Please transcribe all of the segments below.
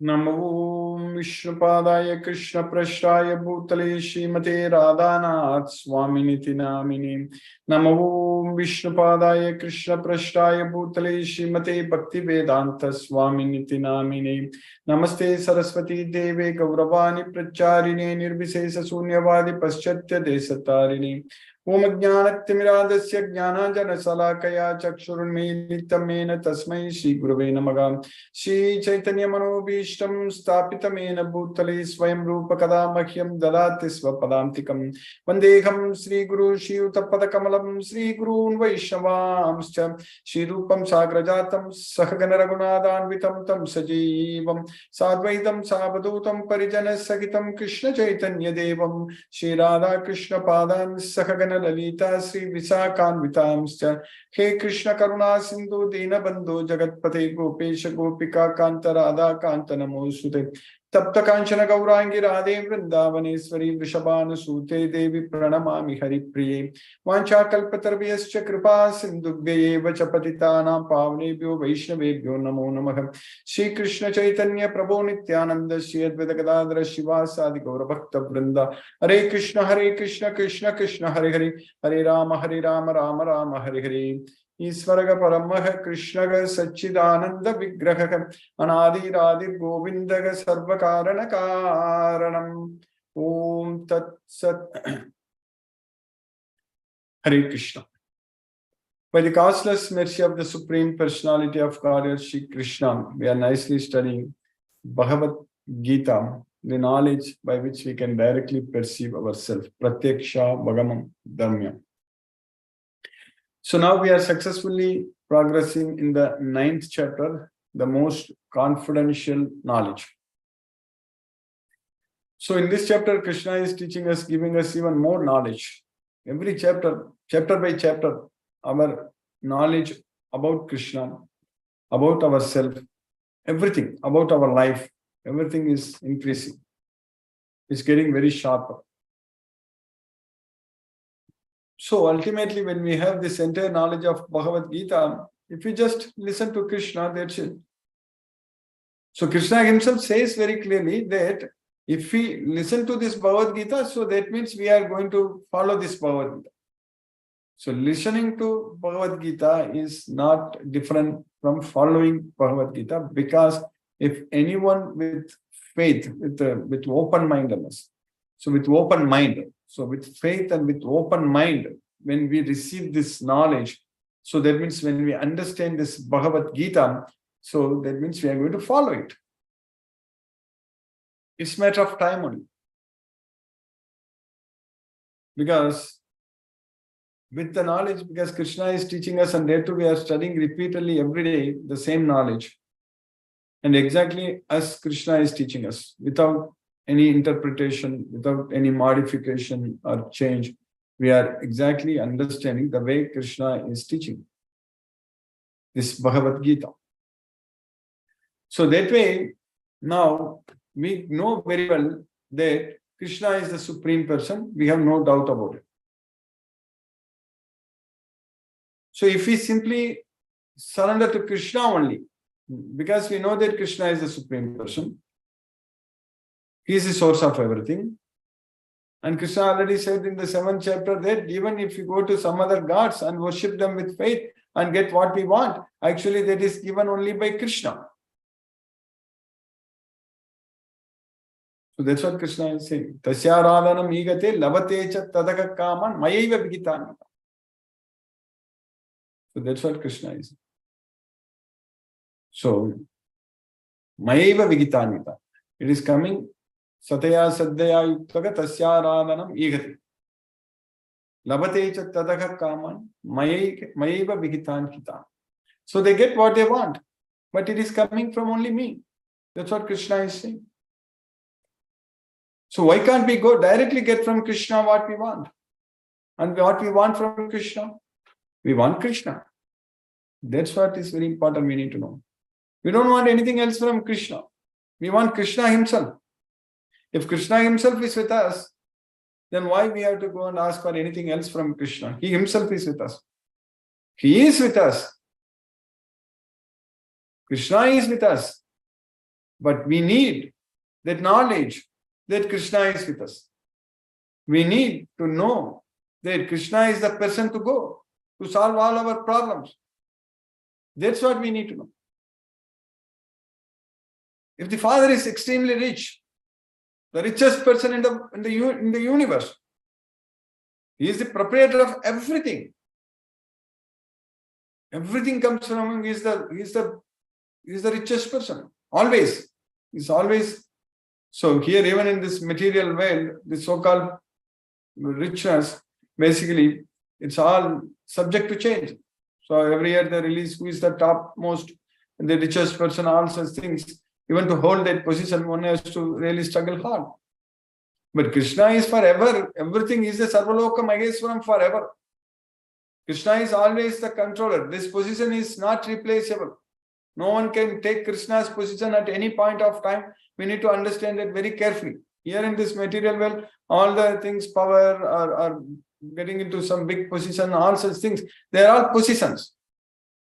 Namo Vishnupadaya Krishna Prashtaya Bhutale Srimate Radhanath Swaminiti Namini. Namo Vishnupadaya Krishna Prashtaya Bhutale Srimate Bhakti Vedanta Swaminiti Namini. Namaste Saraswati Deve Gauravani Pracharine Nirbhisesa Sunyavadi Paschatya Desatarini. Om Jnanatimiradasya Jnananjana Salakaya Chakshurunmilitamena Tasmai Shri Gurave Namaha. Shri Chaitanya Manobhishtam Stapitamena Bhutale Swayam Rupa Kadamahyam Dadati Swapadantikam Vandeham Sri Guru Shri Utapadakamalam Sri Gurun Vaishnavamscha Shri Rupam Sagrajatam Sahagana Raghunadanvitam Tam Sajeevam Sadvaitam Savadutam Parijana Sagitam Krishna Chaitanya Devam Shri Radha Krishna Padan Sahagana Lalita Sri Visakanvitamscha He Krishna Karuna Sindhu Dina Bandhu Jagatpate Gopesha Gopika Kanta Radha Kanta Namosute Tapta Kanchana Gaurangi Radhe Vrindavaneshwari Vrishabhanu Sute Devi Pranamami Hari Priye Vancha Kalpatarvyascha Kripa Sindhubhye Vachapatitana Pavnebhyo Vaishnavebhyo Namo Namaha Shri Krishna Chaitanya Prabhu Nityananda Shri Advaita Gadadhara Shivasadi Gaura Bhakta Vrinda Hare Krishna Krishna Krishna Hare Hare Hare Rama Rama Rama Hare Hare Isvaraga Paramaha Krishnaga Sachidananda Vigraha Anadi Radhi Govindaga Sarvakarana Karanam Om Tat Sat Hare Krishna. By the causeless mercy of the Supreme Personality of Godhead, Shri Krishna, we are nicely studying Bhagavad Gita, the knowledge by which we can directly perceive ourselves. Pratyaksha Bhagamam Dharmya. So now we are successfully progressing in the 9th chapter, the most confidential knowledge. So in this chapter, Krishna is teaching us, giving us even more knowledge. Every chapter by chapter, our knowledge about Krishna, about ourselves, everything about our life, everything is increasing. It's getting very sharper. So ultimately, when we have this entire knowledge of Bhagavad Gita, if we just listen to Krishna, that's it. So Krishna himself says very clearly that if we listen to this Bhagavad Gita, so that means we are going to follow this Bhagavad Gita. So listening to Bhagavad Gita is not different from following Bhagavad Gita, because if anyone with faith, with open-mindedness, so with open mind, so with faith and with open mind, when we receive this knowledge, so that means when we understand this Bhagavad Gita, so that means we are going to follow it. It's a matter of time only. Because with the knowledge, because Krishna is teaching us, and there too we are studying repeatedly every day the same knowledge. And exactly as Krishna is teaching us, without any interpretation, without any modification or change, we are exactly understanding the way Krishna is teaching this Bhagavad Gita. So that way, now we know very well that Krishna is the Supreme Person. We have no doubt about it. So if we simply surrender to Krishna only, because we know that Krishna is the Supreme Person, he is the source of everything. And Krishna already said in the 7th chapter that even if you go to some other gods and worship them with faith and get what we want, actually that is given only by Krishna. So that's what Krishna is saying. Tasya radhanam igate labate cha tadaka kaman mayaiva vigitani. So that's what Krishna is saying. So, mayaiva vigitani. It is coming. Sataya Sadhya Yuktaka Tasya Radhanam Igati. Labate cha tadaka kaman mayaiva vigitan kita. So they get what they want, but it is coming from only me. That's what Krishna is saying. So why can't we go directly get from Krishna what we want? And what we want from Krishna? We want Krishna. That's what is very important we need to know. We don't want anything else from Krishna. We want Krishna himself. If Krishna himself is with us, then why we have to go and ask for anything else from Krishna? He himself is with us. He is with us. Krishna is with us. But we need that knowledge that Krishna is with us. We need to know that Krishna is the person to go to solve all our problems. That's what we need to know. If the Father is extremely rich, the richest person in the universe, he is the proprietor of everything. Everything comes from him. He is the richest person. Always. He's always. So here, even in this material world, the so-called richness, basically, it's all subject to change. So every year they release who is the topmost, the richest person, all such things. Even to hold that position, one has to really struggle hard. But Krishna is forever. Everything is the Sarvaloka Maheswaram forever. Krishna is always the controller. This position is not replaceable. No one can take Krishna's position at any point of time. We need to understand that very carefully. Here in this material world, all the things, power, are getting into some big position, all such things. They are all positions.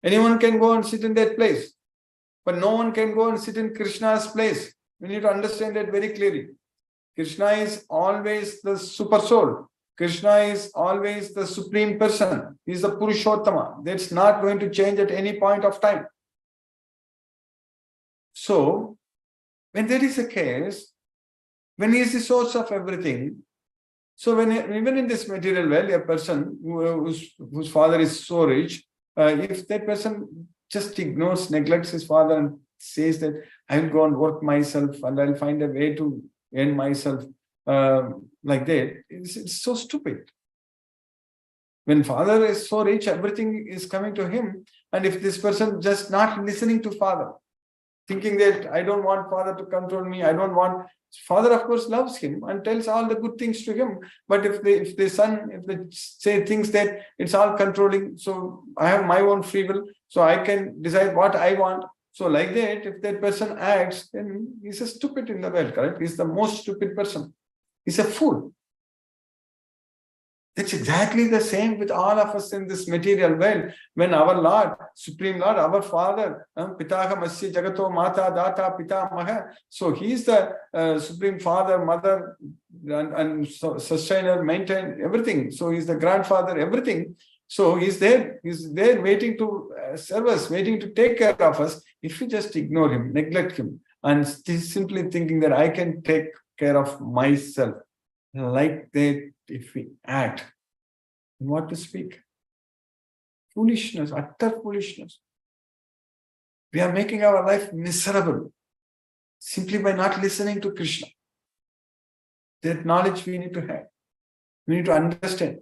Anyone can go and sit in that place. But no one can go and sit in Krishna's place. We need to understand that very clearly. Krishna is always the super soul. Krishna is always the supreme person. He is the Purushottama. That's not going to change at any point of time. So, when that is the case, when he is the source of everything, so when even in this material world, a person whose father is so rich, if that person just ignores, neglects his father and says that I will go and work myself and I'll find a way to earn myself like that, it's so stupid. When father is so rich, everything is coming to him. And if this person just not listening to father, thinking that I don't want father to control me, I don't want, father of course loves him and tells all the good things to him. But if they say things that it's all controlling, so I have my own free will, so I can decide what I want. So like that, if that person acts, then he's a stupid in the world, correct? He's the most stupid person. He's a fool. It's exactly the same with all of us in this material world. When our Lord, Supreme Lord, our Father, Pitaha Masya Jagato Mata Data Pita Maha. So he is the Supreme Father, Mother, and sustainer, maintain everything. So he's the grandfather, everything. So he's there waiting to serve us, waiting to take care of us. If we just ignore him, neglect him, and simply thinking that I can take care of myself, like that, if we act, what to speak? Foolishness, utter foolishness. We are making our life miserable simply by not listening to Krishna. That knowledge we need to have. We need to understand.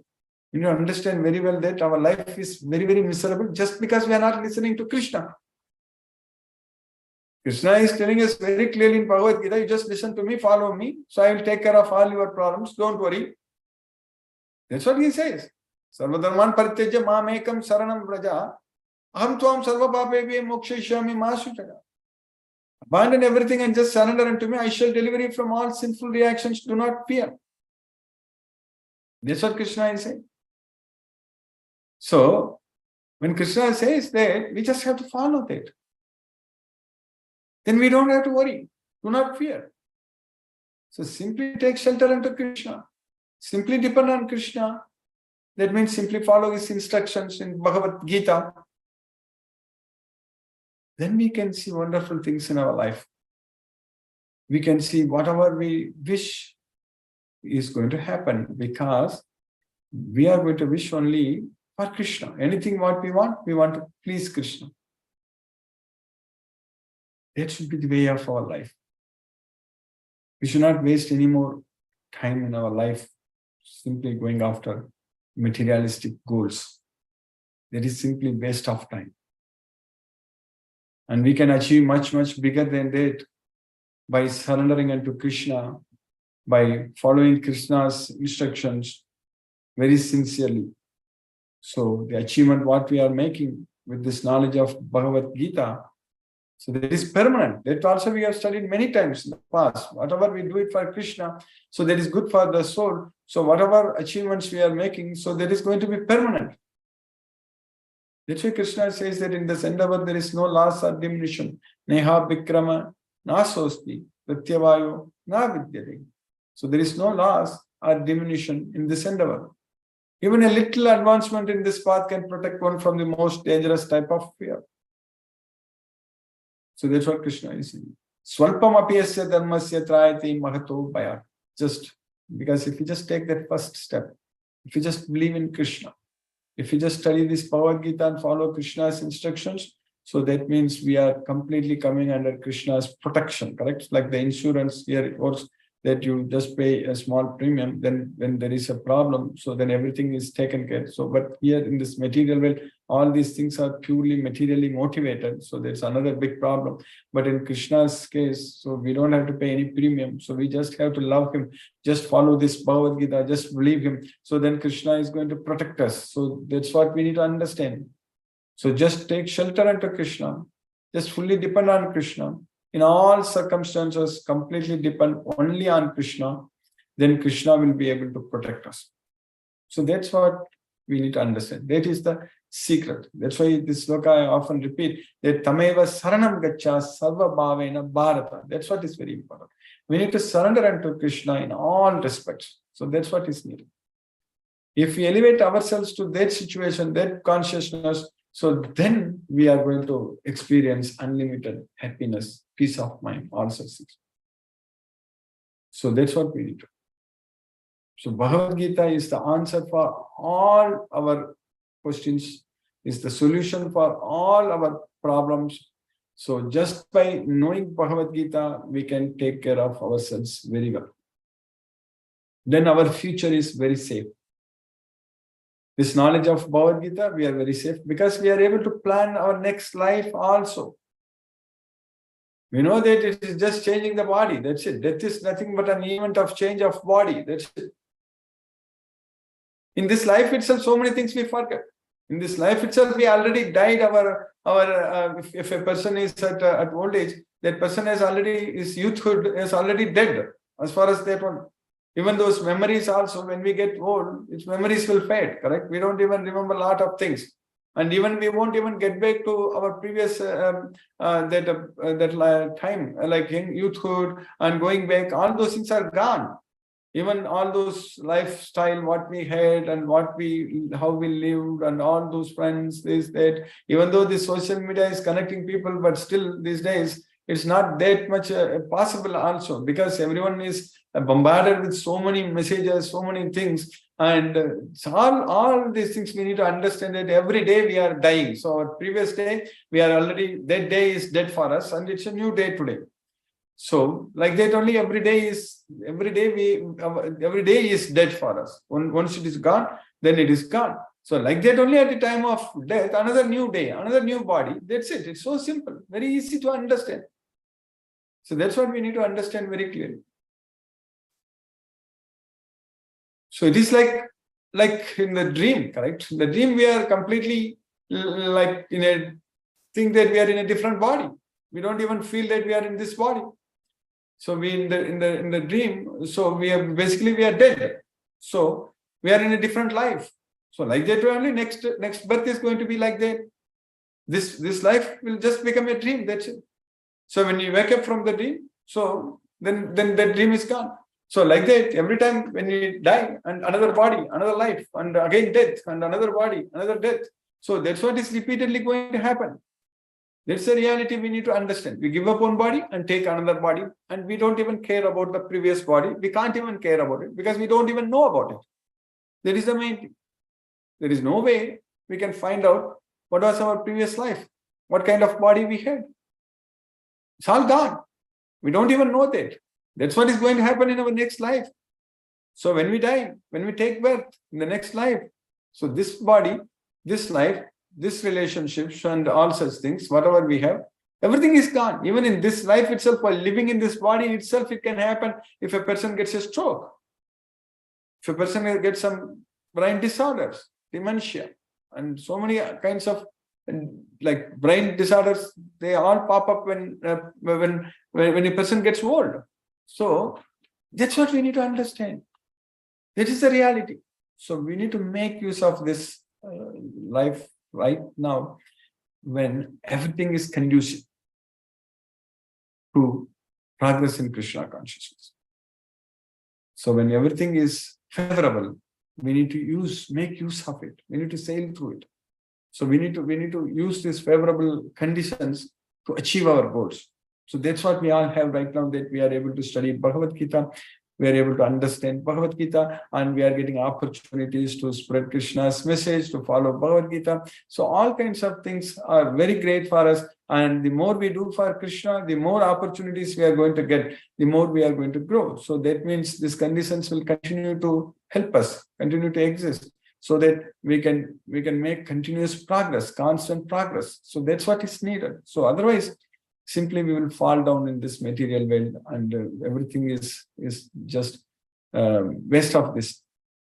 We need to understand very well that our life is very, very miserable just because we are not listening to Krishna. Krishna is telling us very clearly in Bhagavad Gita, you just listen to me, follow me, so I will take care of all your problems, don't worry. That's what he says. Sarvadharman parityaja mamekam saranam vraja aham tvam sarva papebhyo mokshayishyami ma shuchaga. Abandon everything and just surrender unto me, I shall deliver you from all sinful reactions, do not fear. That's what Krishna is saying. So, when Krishna says that, we just have to follow that. Then we don't have to worry. Do not fear. So simply take shelter unto Krishna. Simply depend on Krishna. That means simply follow his instructions in Bhagavad Gita. Then we can see wonderful things in our life. We can see whatever we wish is going to happen because we are going to wish only for Krishna. Anything what we want to please Krishna. That should be the way of our life. We should not waste any more time in our life simply going after materialistic goals. That is simply waste of time. And we can achieve much, much bigger than that by surrendering unto Krishna, by following Krishna's instructions very sincerely. So the achievement what we are making with this knowledge of Bhagavad Gita, so that is permanent. That also we have studied many times in the past. Whatever we do it for Krishna, so that is good for the soul. So whatever achievements we are making, so that is going to be permanent. That's why Krishna says that in this endeavor there is no loss or diminution. Neha Vikrama na sosti, pratyavayo na vidyate. So there is no loss or diminution in this endeavor. Even a little advancement in this path can protect one from the most dangerous type of fear. So that's what Krishna is saying. Swalpam apiyasya dharmasya trayati mahato bhayat. Just because if you just take that first step, if you just believe in Krishna, if you just study this Bhagavad Gita and follow Krishna's instructions, so that means we are completely coming under Krishna's protection, correct? Like the insurance here, it works that you just pay a small premium, then when there is a problem, so then everything is taken care. So, but here in this material world, all these things are purely materially motivated. So there's another big problem. But in Krishna's case, so we don't have to pay any premium. So we just have to love him, just follow this Bhagavad Gita, just believe him. So then Krishna is going to protect us. So that's what we need to understand. So just take shelter unto Krishna, just fully depend on Krishna. In all circumstances, completely depend only on Krishna, then Krishna will be able to protect us. So that's what we need to understand. That is the secret. That's why this sloka I often repeat, that tameva saranam gaccha sarva bhavena bharata. That's what is very important. We need to surrender unto Krishna in all respects. So that's what is needed. If we elevate ourselves to that situation, that consciousness, so then we are going to experience unlimited happiness, peace of mind, all such things. So that's what we need to do. So Bhagavad Gita is the answer for all our questions, is the solution for all our problems. So just by knowing Bhagavad Gita, we can take care of ourselves very well. Then our future is very safe. This knowledge of Bhagavad Gita, we are very safe because we are able to plan our next life also. We know that it is just changing the body. That's it. Death is nothing but an event of change of body. That's it. In this life itself, so many things we forget. In this life itself, we already died. If a person is at old age, that person has already, his youthhood is already dead. As far as that one. Even those memories also, when we get old, its memories will fade, correct? We don't even remember a lot of things. And even we won't even get back to our previous time, like youthhood and going back, all those things are gone. Even all those lifestyle, what we had and how we lived and all those friends, this, that, even though the social media is connecting people, but still these days, it's not that much possible also because everyone is bombarded with so many messages, so many things. And all these things we need to understand that every day we are dying. So our previous day, that day is dead for us and it's a new day today. So like that only every day is dead for us. Once it is gone, then it is gone. So like that only at the time of death, another new day, another new body. That's it. It's so simple, very easy to understand. So that's what we need to understand very clearly. So it is like in the dream, correct? In the dream, we are completely like in a thing that we are in a different body. We don't even feel that we are in this body. So we in the dream, so we are dead. So we are in a different life. So like that only next birth is going to be like that. This life will just become a dream. That's it. So when you wake up from the dream, so then that dream is gone. So like that, every time when you die, and another body, another life, and again death, and another body, another death. So that's what is repeatedly going to happen. That's the reality we need to understand. We give up one body and take another body, and we don't even care about the previous body. We can't even care about it because we don't even know about it. That is the main thing. There is no way we can find out what was our previous life, what kind of body we had. It's all gone. We don't even know that. That's what is going to happen in our next life. So when we die, when we take birth in the next life, so this body, this life, this relationships and all such things, whatever we have, everything is gone. Even in this life itself, while living in this body itself, it can happen if a person gets a stroke. If a person gets some brain disorders, dementia, and so many kinds of like brain disorders, they all pop up when a person gets old. So that's what we need to understand. That is the reality. So we need to make use of this life right now when everything is conducive to progress in Krishna consciousness. So when everything is favorable, we need to make use of it. We need to sail through it. So we need to use these favorable conditions to achieve our goals. So that's what we all have right now, that we are able to study Bhagavad Gita. We are able to understand Bhagavad Gita, and we are getting opportunities to spread Krishna's message, to follow Bhagavad Gita. So all kinds of things are very great for us. And the more we do for Krishna, the more opportunities we are going to get, the more we are going to grow. So that means these conditions will continue to help us, continue to exist, so that we can make continuous progress, constant progress. So that's what is needed. So otherwise, simply we will fall down in this material world, and everything is just waste of this.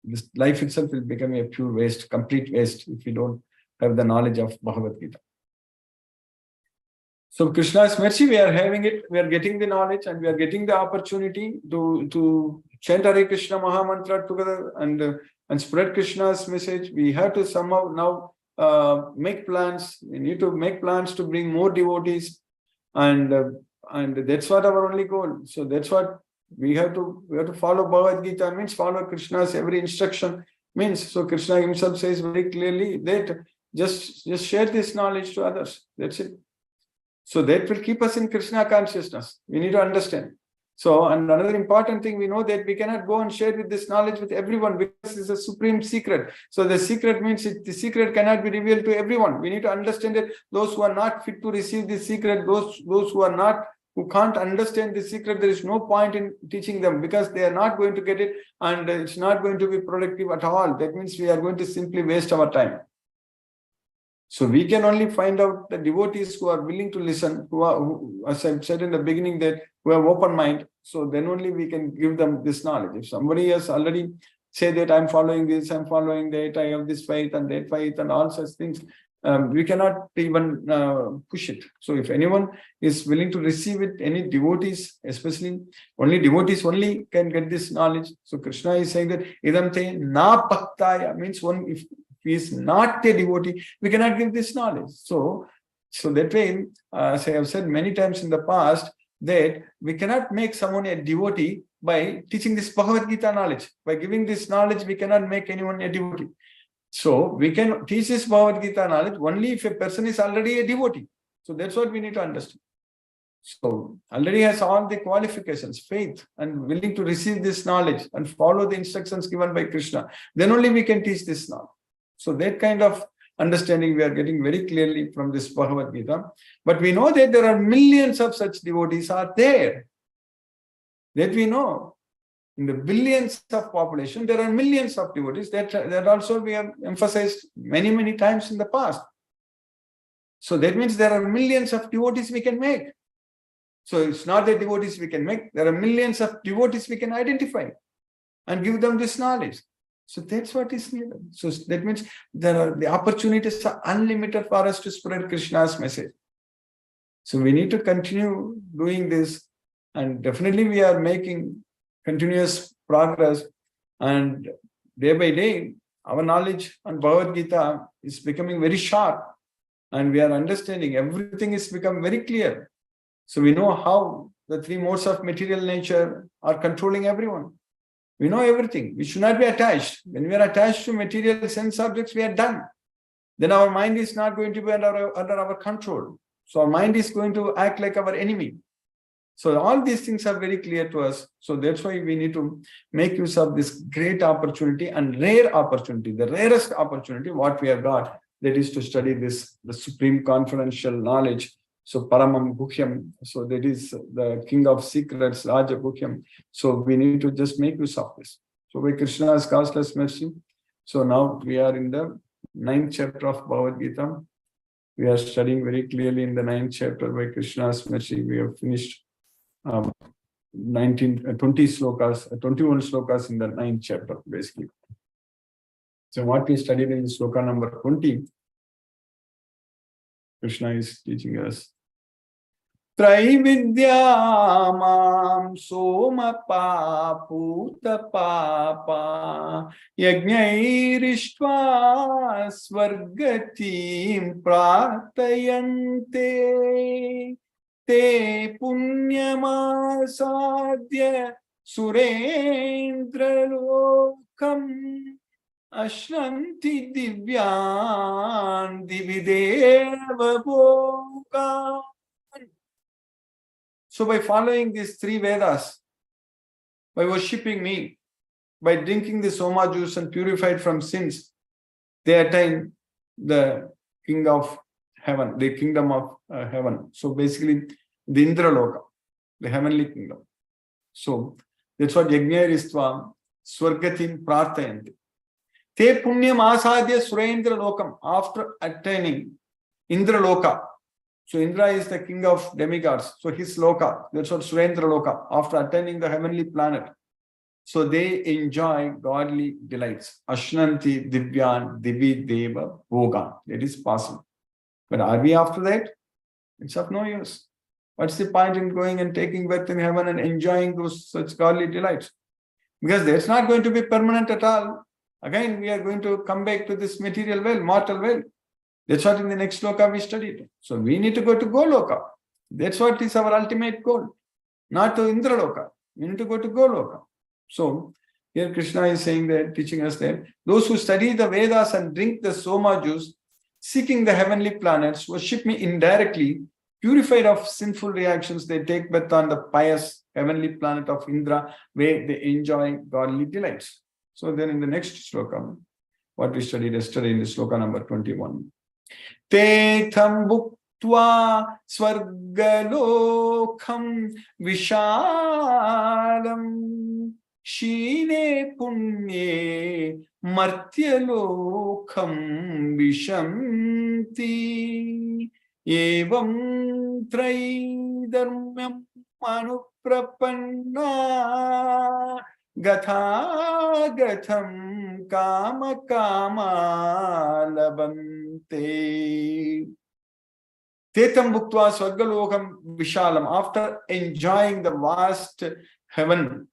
This life itself will become a pure waste, complete waste, if we don't have the knowledge of Bhagavad Gita. So Krishna's mercy, we are having it, we are getting the knowledge, and we are getting the opportunity to chant Hare Krishna Maha Mantra together and spread Krishna's message. We have to somehow now make plans. We need to make plans to bring more devotees, and that's what our only goal. So that's what we have to follow. Bhagavad Gita means follow Krishna's every instruction. Means, so Krishna himself says very clearly that just share this knowledge to others. That's it. So that will keep us in Krishna consciousness. We need to understand. So, and another important thing, we know that we cannot go and share with this knowledge with everyone, because it's a supreme secret. So the secret means the secret cannot be revealed to everyone. We need to understand that those who are not fit to receive the secret, those who can't understand the secret, there is no point in teaching them, because they are not going to get it, and it's not going to be productive at all. That means we are going to simply waste our time. So we can only find out the devotees who are willing to listen, who, as I said in the beginning, that who have open mind. So then only we can give them this knowledge. If somebody has already said that I'm following this, I'm following that, I have this faith and that faith and all such things, we cannot even push it. So if anyone is willing to receive it, any devotees, especially only devotees only can get this knowledge. So Krishna is saying that idamte na bhaktaya, means one, if he is not a devotee, we cannot give this knowledge. So that way, as I have said many times in the past, that we cannot make someone a devotee by teaching this Bhagavad Gita knowledge. By giving this knowledge, we cannot make anyone a devotee. So we can teach this Bhagavad Gita knowledge only if a person is already a devotee. So that's what we need to understand. So already has all the qualifications, faith, and willing to receive this knowledge and follow the instructions given by Krishna. Then only we can teach this knowledge. So that kind of understanding we are getting very clearly from this Bhagavad Gita. But we know that there are millions of such devotees are there. That we know. In the billions of population, there are millions of devotees. That also we have emphasized many, many times in the past. So that means there are millions of devotees we can make. So it's not the devotees we can make. There are millions of devotees we can identify and give them this knowledge. So that's what is needed. So that means the opportunities are unlimited for us to spread Krishna's message. So we need to continue doing this, and definitely we are making continuous progress, and day by day our knowledge on Bhagavad Gita is becoming very sharp, and we are understanding everything is become very clear. So we know how the three modes of material nature are controlling everyone. We know everything. We should not be attached. When we are attached to material sense objects, we are done. Then our mind is not going to be under our control. So our mind is going to act like our enemy. So all these things are very clear to us. So that's why we need to make use of this great opportunity and rare opportunity, the rarest opportunity what we have got, that is to study this, the supreme confidential knowledge. So Paramam Guhyam, so that is the king of secrets, Raja Guhyam. So we need to just make use of this. So by Krishna's causeless mercy, so now we are in the 9th chapter of Bhagavad Gita. We are studying very clearly in the 9th chapter. By Krishna's mercy, we have finished 20 slokas, 21 slokas in the 9th chapter, basically. So what we studied in sloka number 20, Krishna is teaching us. Traividyamam soma paputa papa yajnairishva svargatim pratayante te punyamasadya surendra lokam ashranti divyan divideva bhoga. So by following these three Vedas, by worshipping me, by drinking the soma juice and purified from sins, they attain the king of heaven, the kingdom of heaven. So basically, the Indraloka, the heavenly kingdom. So that's what Yajnairistvām Swargatim Prarthayanti. Te punyam asadya surendra lokam. After attaining Indraloka. So Indra is the king of demigods. So his loka, that's what Surendra loka. After attaining the heavenly planet. So they enjoy godly delights. Ashnanti divyan divi deva bhoga. It is possible. But are we after that? It's of no use. What's the point in going and taking birth in heaven and enjoying those such godly delights? Because that's not going to be permanent at all. Again, we are going to come back to this material world, mortal world. That's what in the next loka we studied. So we need to go to Goloka. That's what is our ultimate goal. Not to Indraloka. We need to go to Goloka. So here Krishna is saying that, teaching us that those who study the Vedas and drink the soma juice, seeking the heavenly planets, worship me indirectly, purified of sinful reactions, they take birth on the pious heavenly planet of Indra, where they enjoy godly delights. So then in the next sloka, what we studied yesterday in the sloka number 21. Te tham bhuktva swargalokam vishalam shine punye martyalokam vishanti evam traidharmyam manuprapanna gatha gatham kama kama labante. Tetam bhuktva swargalokam vishalam. After enjoying the vast heaven,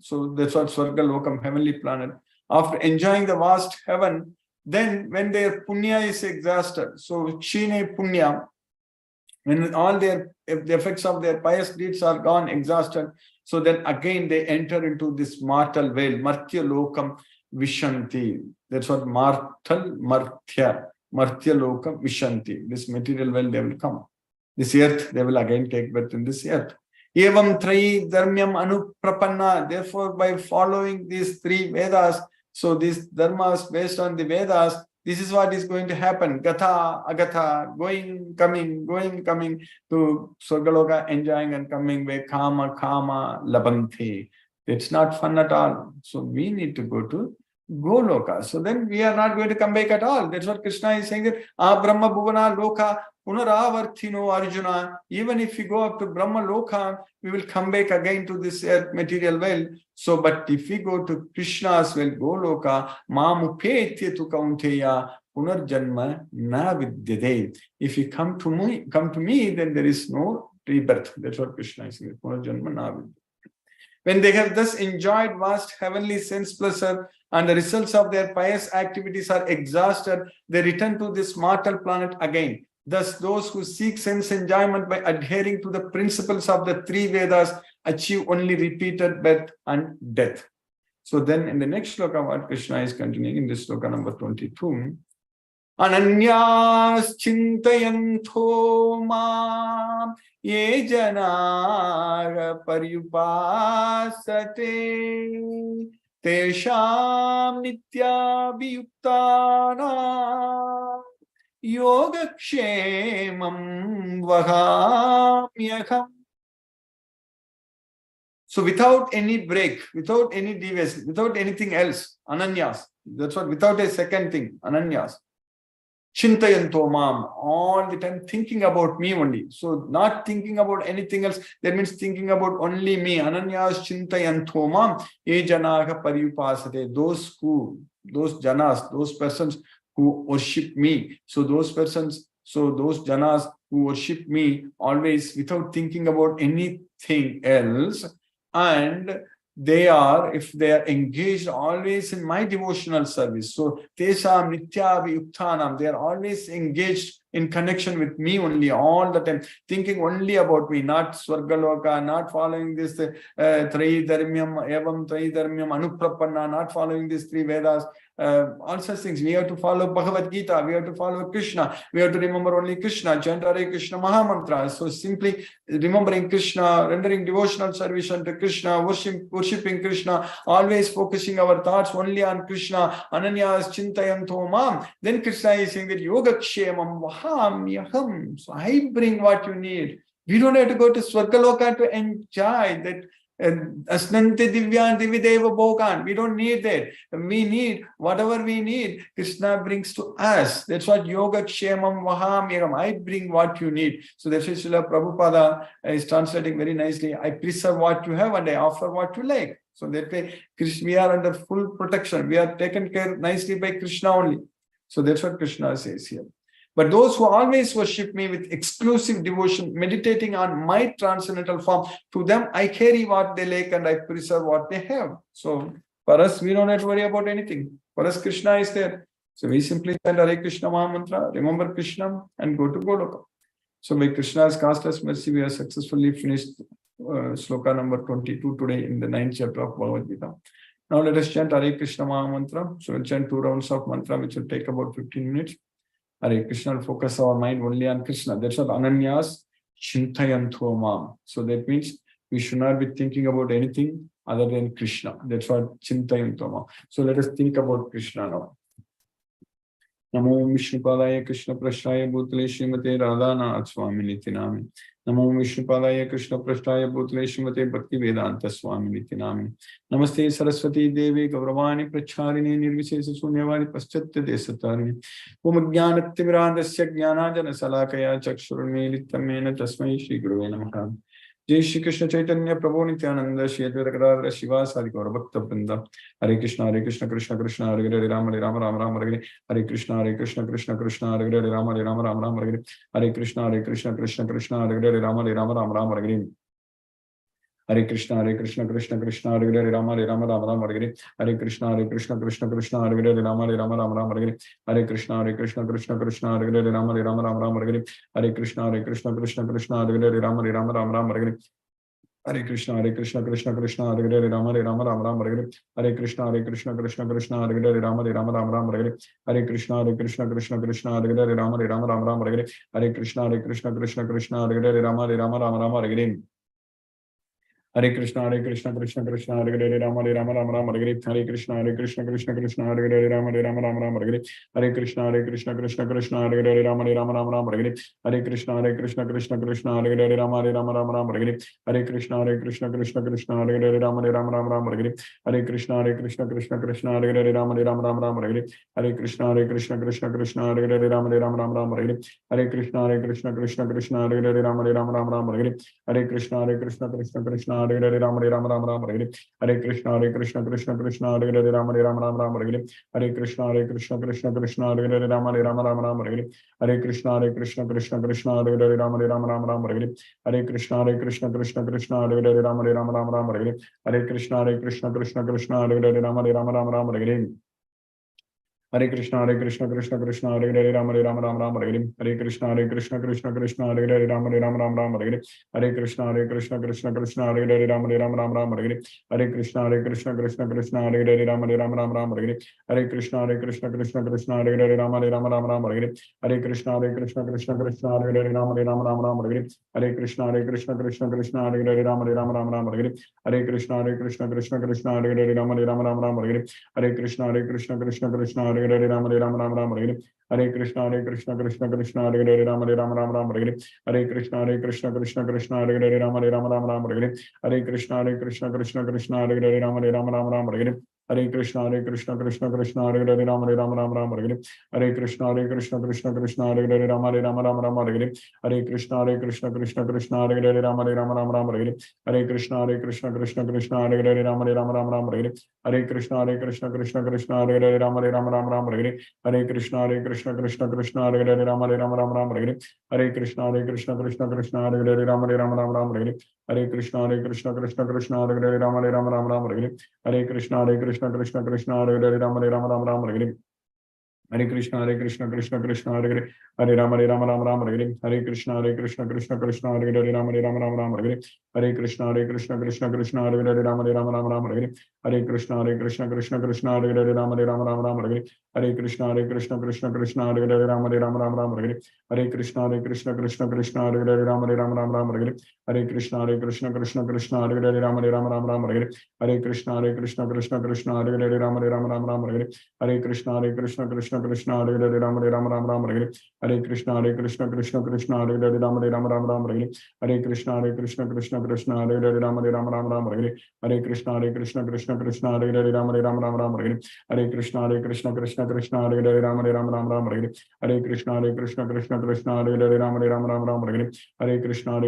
so that's what swargalokam, heavenly planet. After enjoying the vast heaven, then when their punya is exhausted, so shine punya, when all the effects of their pious deeds are gone, exhausted, so then again they enter into this mortal world, martya lokam vishanti. That's what martyr lokam vishanti. This material world they will come. This earth, they will again take birth in this earth. Evam trai dharmyam anuprapanna. Therefore, by following these three Vedas, so these dharmas based on the Vedas, this is what is going to happen. Gatha, agatha, going, coming to Swargaloka, enjoying and coming back. Kama, labante. It's not fun at all. So we need to go to Goloka. So then we are not going to come back at all. That's what Krishna is saying that Brahma Bhuvana Loka Punaravartino Arjuna. Even if we go up to Brahma Loka, we will come back again to this earth material world. So, but if we go to Krishna's world, Goloka, Mamupetya tu Kaunteya Punarjanma na vidyate. If you come to me, then there is no rebirth. That's what Krishna is saying. Punarjanma na vidyate. When they have thus enjoyed vast heavenly sense pleasure and the results of their pious activities are exhausted, they return to this mortal planet again. Thus, those who seek sense enjoyment by adhering to the principles of the three Vedas achieve only repeated birth and death. So then in the next sloka, what Krishna is continuing in this sloka number 22, Ananyas chintayanto ma ye janaga paryupasate tesham nityabhiyuktana yogakshemam vahamyaham. So without any break, without any deviation, without anything else, ananyas, that's what, without a second thing, ananyas. Chintayanto mam, all the time thinking about me only. So not thinking about anything else, that means thinking about only me. Ananyas chintayanto mam, e janaha paryupasate. Those janas, those persons who worship me. So those persons, so those janas who worship me always without thinking about anything else. And they are, if they are engaged always in my devotional service, so tesam nityabhi yuktanam, they are always engaged in connection with me only all the time, thinking only about me, not Swargaloka, not following this Traidharmyam, Evam Traidharmyam, Anuprapanna, not following these three Vedas, all such things. We have to follow Bhagavad Gita, we have to follow Krishna, we have to remember only Krishna, chant Hare Krishna Mahamantra. So simply remembering Krishna, rendering devotional service unto Krishna, worshipping Krishna, always focusing our thoughts only on Krishna, Ananyas Chintayanto Mam. Then Krishna is saying that Yogakshemam Vaham Yaham. So I bring what you need. We don't have to go to Swargaloka to enjoy that. Asnante Divyan Divideva Bhogan. We don't need that. We need whatever we need, Krishna brings to us. That's what Yoga Kshemam Vaham Yagam. I bring what you need. So that's why Srila Prabhupada is translating very nicely. I preserve what you have and I offer what you like. So that way, we are under full protection. We are taken care nicely by Krishna only. So that's what Krishna says here. But those who always worship me with exclusive devotion, meditating on my transcendental form, to them I carry what they like and I preserve what they have. So for us, we don't have to worry about anything. For us, Krishna is there. So we simply chant Hare Krishna Mahamantra, remember Krishna and go to Goloka. So by Krishna's cast mercy, we have successfully finished sloka number 22 today in the 9th chapter of Bhagavad Gita. Now let us chant Hare Krishna Mahamantra. So we'll chant 2 rounds of mantra, which will take about 15 minutes. Hare Krishna will focus our mind only on Krishna. That's what Ananyas Chintayanto Mam. So that means we should not be thinking about anything other than Krishna. That's what Chintayanto Mam. So let us think about Krishna now. Namo Vishnupadaya Krishna Prasthaya Bhutale Srimate Radhanath Swamini Nami. Namo Vishnupadaya Krishna Prasthaya Bhutale Srimate Bhakti Vedanta Swamini Nami. Namaste Saraswati Devi Gauravani Pracharini Nirvishesha Sunyavadi Paschatya Desatarini. Om Jnanatimirandasya Jnanajana Salakaya Chakshurmilitamena Tasmai Shri Gurave Namaha. Jai Shri Krishna Chaitanya Prabhu Nityananda Shri Advaita Shiva Sadi Gaura Bhakta Vrinda. Hare Krishna Krishna Krishna Hare Hare Rama Rama Rama Rama Hare Hare Krishna Krishna Krishna Hare Hare Rama Rama Rama Rama Hare Hare Krishna Krishna Krishna Hare Hare Rama Rama Rama Rama Hare Hare Krishna Krishna Krishna Hare Hare Rama Rama Rama Rama Hare Hare Krishna Krishna Krishna Hare Hare Rama Rama Rama Rama Hare Hare Krishna Krishna Krishna Hare Hare Rama Rama Rama Rama Hare Hare Krishna Krishna Krishna Hare Hare Rama Rama Rama Rama Hare Hare Krishna Krishna Krishna Hare Hare Rama Rama Rama Rama Hare Hare Krishna Krishna Krishna Hare Hare Rama Rama Rama Rama Hare Hare Krishna Krishna Krishna Hare Hare Rama Rama Rama Rama Hare Hare Krishna Krishna Krishna Hare Hare Rama Rama Rama Rama Hare Hare Krishna Krishna Hare Hare Rama Rama Rama Rama Hare Hare Krishna Krishna Krishna Hare Hare Rama Rama Rama Rama Hare Hare Krishna Krishna Krishna Hare Hare Rama Rama Rama Rama Hare Hare Krishna Krishna Krishna Hare Hare Rama Rama Rama Rama Hare Hare Krishna Krishna Hare Hare Rama Rama Rama Rama Hare Hare Krishna Krishna Hare Hare Rama Rama Rama Rama Hare Hare Krishna Krishna Hare Hare Rama Rama Rama Rama Hare Hare Krishna Krishna Hare Hare Rama Rama Rama Rama Hare Hare Krishna Krishna Hare Hare Rama Rama Rama Rama Hare Hare Krishna Krishna Hare Hare Rama Rama Rama Rama Hare Hare Krishna Krishna Hare Hare Rama Rama Rama Rama Hare Hare Krishna Krishna Hare Hare Rama Rama Rama Rama Hare Hare Krishna Krishna Hare Hare Rama Rama Rama Rama Hare Hare Krishna Krishna Hare Hare Rama Rama Rama Rama Hare Hare Krishna Krishna Hare Hare Rama Rama Rama Rama Hare Hare Krishna Krishna Hare Hare Rama Rama Rama Rama Hare Hare Krishna Krishna Hare Hare Rama Rama Rama Rama Hare Hare Krishna Krishna Hare Hare Rama Rama Rama Rama Hare Hare Krishna Krishna Hare Hare Rama Rama Rama Rama Hare Hare Krishna Krishna Hare Hare Rama Rama Rama Rama Hare Hare Krishna Krishna Hare Hare Rama Rama Rama Rama Hare Hare Krishna Krishna Hare Hare Rama Rama Rama Rama Hare Hare Krishna Krishna Hare Hare Rama Rama Rama Rama Hare Hare Krishna Krishna Hare Hare Rama Rama Rama Rama Hare Hare Krishna Krishna Hare Hare Rama Rama Rama Rama Hare Hare Krishna Krishna Hare Hare Rama Rama Rama Rama Hare Hare Krishna Krishna Hare Hare Rama Rama Rama Rama Hare Hare Krishna Krishna Hare Hare Rama Rama Rama Rama Hare Hare Krishna Krishna Hare Hare Rama Rama Rama Rama Hare Hare Krishna Krishna Hare Hare Rama Rama Rama Rama Hare Hare Krishna Krishna Hare Hare Rama Rama Rama Rama Hare Hare Krishna Krishna Hare Hare Rama Rama Rama Rama Hare Hare Krishna Krishna Hare Hare Rama Rama Rama Rama Hare Hare Krishna Krishna Hare Hare Rama Rama Rama Rama Hare Hare Krishna Krishna Hare Hare Rama Rama Rama Rama Hare Hare Krishna Krishna Krishna Hare Hare Hare Rama Rama Rama Hare Hare Hare Krishna Krishna Krishna Hare Hare Rama Rama Hare Hare Hare Krishna Krishna Krishna Hare Hare Rama Rama Hare Hare Hare Krishna Krishna Krishna Hare Hare Rama Rama Hare Hare Hare Krishna Krishna Krishna Hare Hare Rama Rama Hare Hare Hare Krishna Krishna Krishna Hare Hare Rama Rama Hare Hare Hare Krishna Krishna Krishna Hare Hare Rama Rama Hare Hare Hare Krishna Krishna Krishna Hare Hare Rama Rama Hare Hare Hare Krishna Krishna Krishna Hare Hare Rama Rama Hare Hare Hare Krishna Krishna Krishna Hare Hare Rama Rama Hare Hare Hare Krishna Krishna Krishna Hare Hare Rama Rama Hare Hare Hare Krishna Krishna Krishna Hare Hare Rama Rama Hare Hare Hare Krishna Krishna Krishna Hare Hare Rama Rama Hare Hare Hare Krishna Krishna Krishna Hare Hare Rama Rama Hare Hare Hare Krishna Krishna Krishna Hare Hare Rama Rama Hare Hare Hare Krishna Krishna Krishna Hare Hare Rama Rama Hare Hare Hare Krishna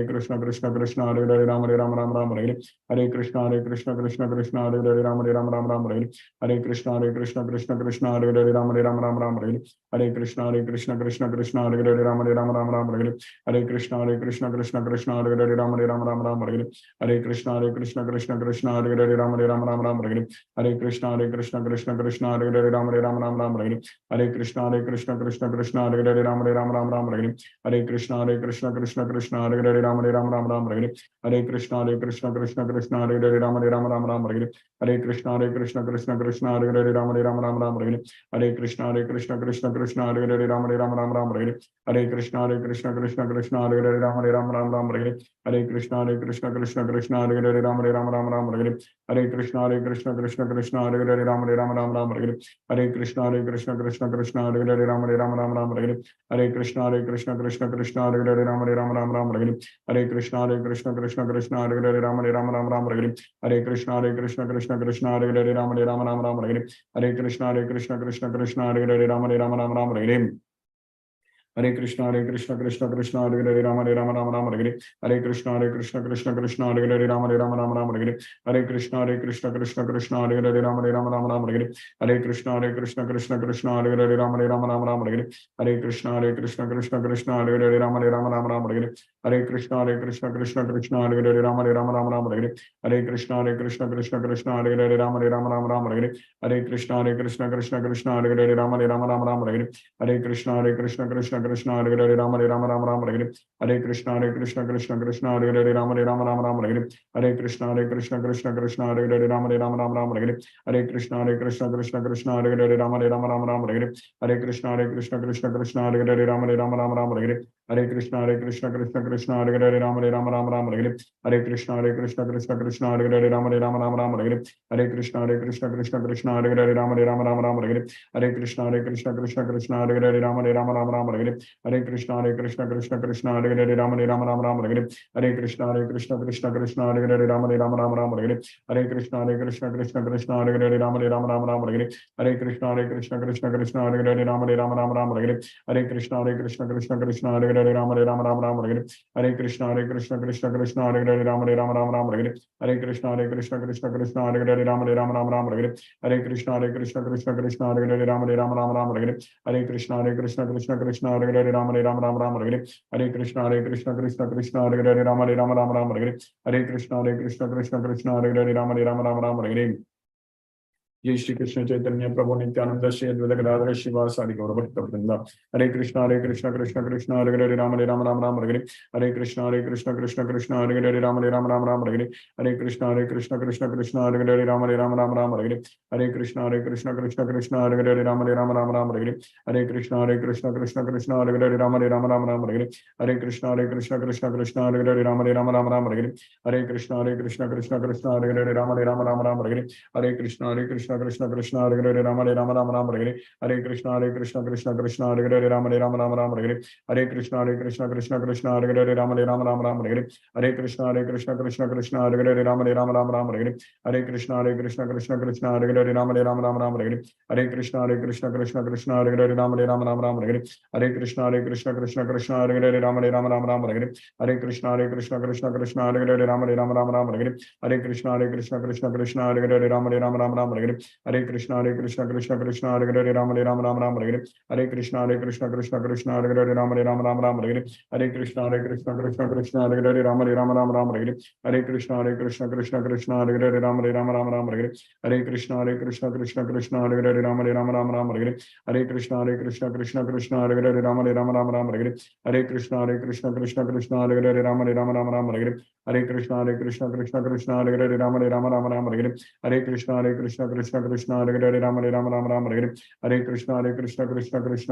Krishna Krishna Hare Hare Rama Rama Hare Hare Hare Krishna Krishna Krishna Hare Hare Rama Rama Hare Hare Hare Krishna Krishna Krishna Hare Hare Rama Rama Hare Hare Hare Krishna Krishna Krishna Hare Hare Rama Rama Hare Hare Hare Krishna Krishna Krishna Hare Hare Rama Rama Hare Hare Hare Krishna Krishna Krishna Hare Hare Rama Rama Hare Hare Hare Krishna Krishna Krishna Hare Hare Rama Rama Hare Hare Hare Krishna Krishna Krishna Hare Hare Rama Rama Hare Hare Hare Krishna Krishna Krishna Hare Hare Rama Rama Hare Hare Hare Krishna Krishna Krishna Hare Hare Rama Rama Hare Hare Hare Krishna Krishna Krishna Hare Hare Rama Rama Hare Hare Hare Krishna Krishna Krishna Hare Hare Rama Rama Hare Hare Hare Krishna Krishna Krishna Hare Hare Rama Rama Hare Hare Hare Krishna Krishna Krishna Hare Hare Rama Rama Hare Hare Hare Krishna Krishna Krishna Hare Hare Rama Rama Hare Hare Hare Krishna Krishna Krishna Hare Hare Rama Rama Hare Hare Hare Krishna Krishna Krishna Hare Hare Rama Rama Hare Hare Hare Krishna Krishna Krishna Hare Hare Rama Rama Hare Hare Hare Krishna Krishna Krishna Hare Hare Rama Rama Hare Hare Hare Krishna Krishna Krishna Hare Hare Rama Rama Hare Hare Hare Krishna Krishna Krishna Hare Hare Rama Rama Hare Hare Hare Krishna Krishna Krishna Hare Hare Rama Rama Hare Hare Hare Krishna Krishna Krishna Hare Hare Rama Rama Hare Hare Hare Krishna Krishna Krishna Hare Hare Rama Rama Hare Hare Hare Krishna Krishna Krishna Hare Hare Rama Rama Hare Hare Hare Krishna Krishna Krishna Hare Hare Rama Rama Hare Hare Hare Krishna Krishna Krishna Hare Hare Rama Rama Hare Hare Hare Krishna Krishna Krishna Hare Hare Rama Rama Hare Hare Hare Krishna Krishna Krishna Hare Hare Rama Rama Hare Hare Hare Krishna Krishna Krishna Hare Hare Rama Rama Hare Hare Hare Krishna Krishna Krishna Hare Hare Rama Rama Hare Hare Hare Krishna Krishna Krishna Hare Hare Rama Rama Hare Hare Hare Krishna Krishna Krishna Hare Hare Rama Rama Hare Hare Hare Krishna Krishna Krishna Hare Hare Rama Rama Hare Hare Hare Krishna Krishna Krishna Hare Hare Rama Rama Hare Hare Hare Krishna Krishna Krishna Hare Hare Rama Rama Hare Hare Hare Krishna Krishna Krishna Hare Hare Rama Rama Hare Hare Hare Krishna Krishna Krishna Hare Hare Rama Rama Hare Hare Hare Krishna Krishna Krishna Hare Hare Rama Rama Hare Hare Hare Krishna Krishna Krishna Hare Hare Rama Rama Hare Hare Hare Krishna Krishna Krishna Hare Hare Rama Rama Hare Hare Hare Krishna Krishna Krishna Hare Hare Rama Rama Hare Hare Hare Krishna Krishna Krishna Hare Hare Rama Rama Hare Hare Hare Krishna Krishna Krishna Hare Hare Rama Rama Hare Hare Hare Krishna Krishna Krishna Hare Hare Rama Rama Hare Hare Hare Krishna Krishna Krishna Hare Hare Rama Rama Hare Hare जय श्री कृष्ण चैतन्य प्रभु नित्यानंद श्री अद्वैत गदाधर शिवासादि गौर भक्त वृंद हरे कृष्ण कृष्ण कृष्ण हरे हरे राम राम हरे हरे कृष्ण कृष्ण कृष्ण हरे हरे राम राम हरे हरे कृष्ण कृष्ण कृष्ण हरे हरे राम राम हरे हरे कृष्ण कृष्ण कृष्ण हरे हरे राम राम हरे हरे कृष्ण कृष्ण कृष्ण हरे हरे राम राम हरे हरे कृष्ण कृष्ण कृष्ण हरे हरे राम राम हरे हरे कृष्ण कृष्ण हरे हरे राम राम हरे हरे कृष्ण कृष्ण हरे हरे राम राम हरे हरे कृष्ण कृष्ण कृष्ण हरे हरे राम राम हरे हरे कृष्ण कृष्ण कृष्ण हरे हरे राम राम हरे हरे कृष्ण कृष्ण कृष्ण हरे हरे राम राम हरे हरे कृष्ण कृष्ण कृष्ण हरे हरे राम राम हरे हरे कृष्ण कृष्ण कृष्ण हरे हरे राम राम हरे हरे कृष्ण कृष्ण कृष्ण हरे हरे राम राम हरे हरे कृष्ण कृष्ण कृष्ण हरे हरे राम राम हरे हरे कृष्ण कृष्ण कृष्ण हरे हरे राम राम हरे Hare Krishna Krishna Krishna Hare Hare Ram Ram Hare Hare Krishna Krishna Krishna Hare Hare Ram Ram Hare Hare Krishna Krishna Krishna Hare Hare Ram Ram Hare Hare Krishna Krishna Krishna Hare Hare Ram Ram Hare Hare Krishna Krishna Krishna Hare Hare Ram Ram Hare Hare Krishna Krishna Krishna Hare Hare Ram Ram Hare Hare Krishna Krishna Krishna Hare Hare Ram Ram Hare Hare Krishna Krishna Krishna Hare Hare Ram Ram Hare Hare Krishna Krishna Krishna Hare Hare Ram Ram Hare Hare Krishna Krishna Krishna Hare Hare Ram Ram Hare Hare Krishna Krishna Krishna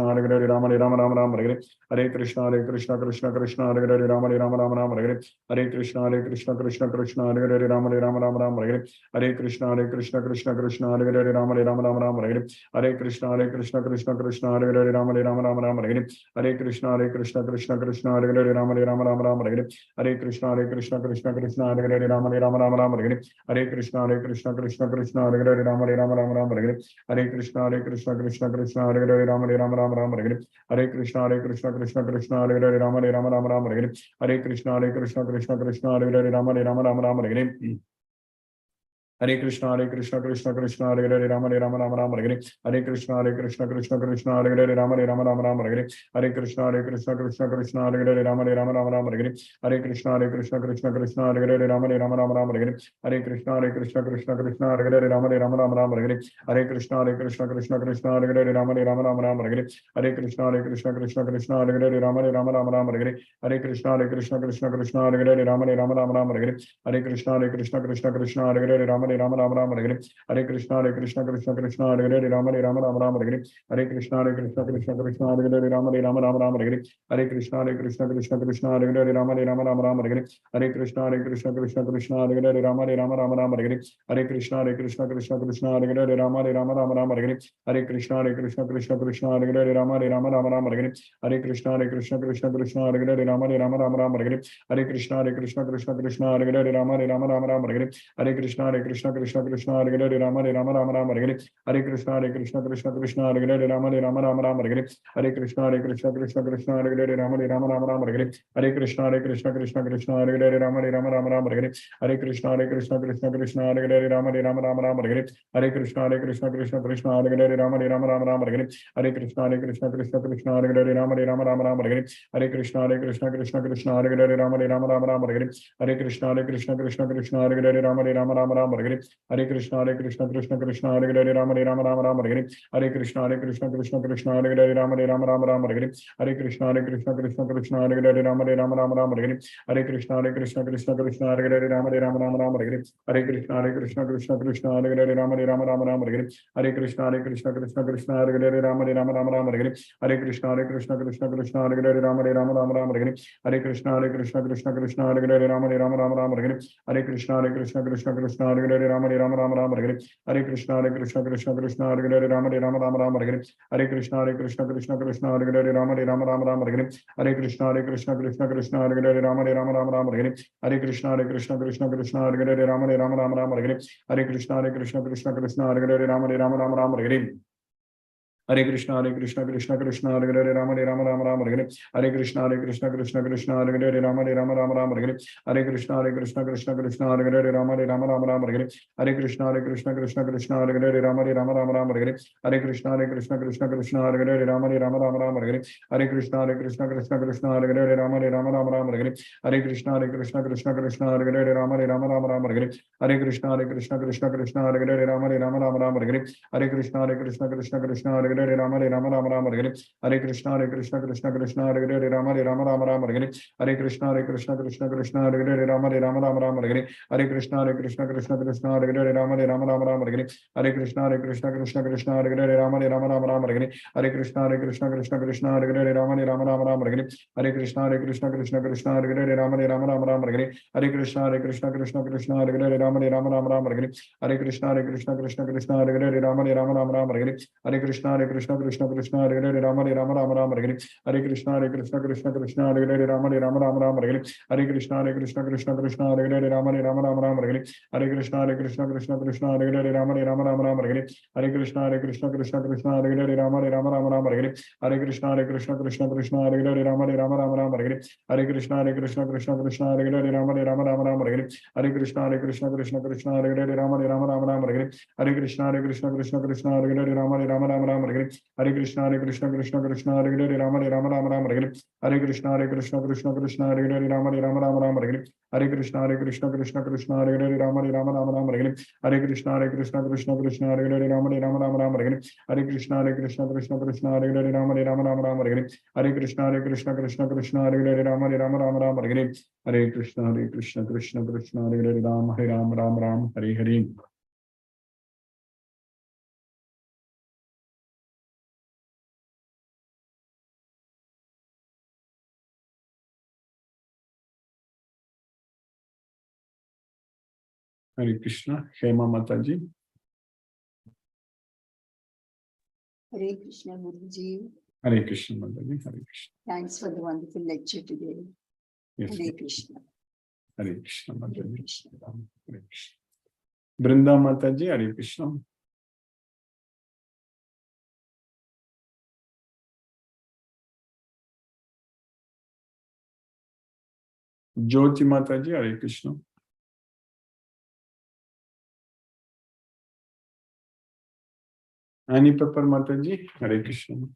Hare Hare Ram Ram Hare Hare Krishna Krishna Krishna Hare Hare Ram Ram Hare Hare Krishna Krishna Krishna Hare Hare Ram Ram Hare Hare Krishna Krishna Krishna Hare Hare Ram Ram Hare Hare Krishna Krishna Krishna Hare Hare Ram Ram Hare Hare Krishna Krishna Krishna Hare Hare Ram Ram Hare Hare Krishna Krishna Krishna Hare Hare Ram Ram Hare Hare Krishna Krishna Krishna Hare Hare Ram Ram Hare Hare Krishna Krishna Krishna Hare Hare Ram Ram Hare Hare Krishna Krishna Krishna Hare Hare Ram Ram Hare Hare Krishna Krishna Krishna Hare Hare Ram Ram Hare Hare Krishna Krishna Krishna Hare Hare Ram Ram Hare Hare Krishna Krishna Krishna Hare Hare Ram Ram Hare Hare Krishna Krishna Krishna Hare Hare Ram Ram Hare Hare Krishna Krishna Krishna Hare Hare Ram Ram Hare Hare Krishna Krishna Krishna Hare Hare Ram Ram Hare Hare Krishna Krishna Krishna Hare Hare Ram Ram Hare Hare Krishna Krishna Krishna Hare Hare Ram Ram Hare Hare Krishna Krishna Krishna Hare Hare Ram Ram Hare Hare Krishna Krishna Krishna Hare Hare Ram Ram Hare Hare Krishna Krishna Krishna Hare Hare Ram Ram Hare Hare Krishna Krishna Krishna Hare Hare Ram Ram Hare Hare Krishna Krishna Krishna Hare Hare Ram Ram Hare Hare Krishna Krishna Krishna Hare Hare Ram Ram Hare Hare Krishna Krishna Krishna Hare Hare Ram Ram Hare Hare Krishna Krishna Krishna Hare Hare Ram Ram Hare Hare Krishna Krishna Krishna Hare Hare Ram Ram Hare Hare Krishna Krishna Krishna Hare Hare Ram Ram Hare Hare Krishna Krishna Krishna Hare Hare Ram Ram Hare Hare Krishna Krishna Krishna Hare Hare Ram Ram Hare Hare Krishna Krishna Krishna Hare Hare Ram Ram Hare Hare Krishna Krishna Krishna Hare Hare Ram Ram Hare Hare Krishna Krishna Krishna Hare Hare Ram Ram Hare Hare Krishna Krishna Krishna Hare Hare Ram Ram Hare Hare Krishna Krishna Krishna Hare Hare Ram Ram Hare Hare Krishna Krishna Krishna Hare Hare Ram Ram Hare Hare Krishna Krishna Krishna Hare Hare Ram Ram Hare Hare Krishna Krishna Krishna Hare Hare Ram Ram Hare Hare Krishna Krishna Krishna Hare Hare Ram Ram Hare Hare Krishna Krishna Krishna Hare Hare Ram Ram Hare Hare Krishna Krishna Krishna Hare Hare Ram Ram Hare Hare Krishna Krishna Krishna Hare Hare Ram Ram Hare Hare Krishna Krishna Krishna Hare Hare Ram Ram Hare Hare Krishna Krishna Krishna Hare Hare Ram Ram Hare Hare Krishna Krishna Krishna Hare Hare Ram Ram Hare Hare Krishna Krishna Krishna Hare Hare Ram Ram Hare Hare Krishna Krishna Krishna Hare Hare Ram Ram Hare Hare Krishna Krishna Krishna Hare Hare Ram Ram Hare Hare Krishna Krishna Krishna Hare Hare Ram Ram Hare Hare Krishna Krishna Krishna Hare Hare Ram Ram Hare Hare Krishna Krishna Krishna Hare Hare Ram Ram Hare Hare Krishna Krishna Krishna Hare Hare Ram Ram Hare Hare Krishna Krishna Krishna Hare Hare Ram Ram Hare Hare Krishna Krishna Krishna Hare Hare Ram Ram Hare Hare Krishna Krishna Krishna Hare Hare Ram Ram Hare Hare Krishna Krishna Krishna Hare Hare Ram Ram Hare Hare Krishna Krishna Krishna Hare Hare Ram Ram Hare Hare Krishna Krishna Krishna Hare Hare Ram Ram Hare Hare Krishna Krishna Krishna Hare Hare Ram Hare Hare Krishna Krishna Krishna Hare Hare Ram Hare Hare Krishna Krishna Krishna Hare Hare Ram Hare Hare Krishna Krishna Krishna Hare Hare Ram Hare Hare Krishna Krishna Krishna Hare Hare Ram Hare Hare Krishna Krishna Krishna Hare Hare Ram Hare Krishna Krishna Krishna Hare Hare Ram Hare Krishna Krishna Krishna Hare Hare Ram Hare Krishna Krishna Krishna Hare Hare Ram Hare Krishna Krishna Krishna Hare Hare Ram Hare Krishna Hare Krishna Krishna Krishna Hare Hare Rama Rama Rama Rama Hare Hare Krishna Krishna Krishna Hare Hare Rama Rama Rama Rama Hare Hare Krishna Krishna Krishna Hare Hare Rama Rama Rama Rama Hare Hare Krishna Krishna Krishna Hare Hare Rama Rama Rama Rama Hare Hare Krishna Krishna Krishna Hare Hare Rama Rama Rama Rama Hare Hare Krishna Krishna Krishna Hare Hare Rama Rama Rama Rama Hare Hare Krishna Krishna Krishna Hare Hare Rama Rama Rama Rama Hare Hare Krishna Krishna Krishna Hare Hare Rama Rama Rama Rama Hare Hare Krishna Krishna Hare Hare Rama Rama Rama Rama Hare Hare Krishna Krishna Hare Hare Rama Rama Rama Rama Hare Hare Krishna Krishna Hare Hare Rama Rama Rama Rama Hare Hare Krishna Krishna Hare Hare Rama Rama Rama Rama Hare Hare Krishna Krishna Hare Hare Rama Rama Rama Rama Hare Hare Krishna Krishna Hare Hare Rama Rama Rama Rama Hare Hare Krishna Krishna Hare Hare Rama Rama Rama Rama Hare Hare Krishna Krishna Hare Hare Rama Rama Rama Hare Hare. Hare Krishna, Hema Mataji. Hare Krishna, Guruji. Hare Krishna, Mataji. Hare Krishna. Thanks for the wonderful lecture today. Yes. Hare Krishna. Hare Krishna, Mataji. Hare Krishna. Hare Krishna. Brinda Mataji, Hare Krishna. Jyoti Mataji, Hare Krishna. Annie Pepper Mataji, Hare Krishna.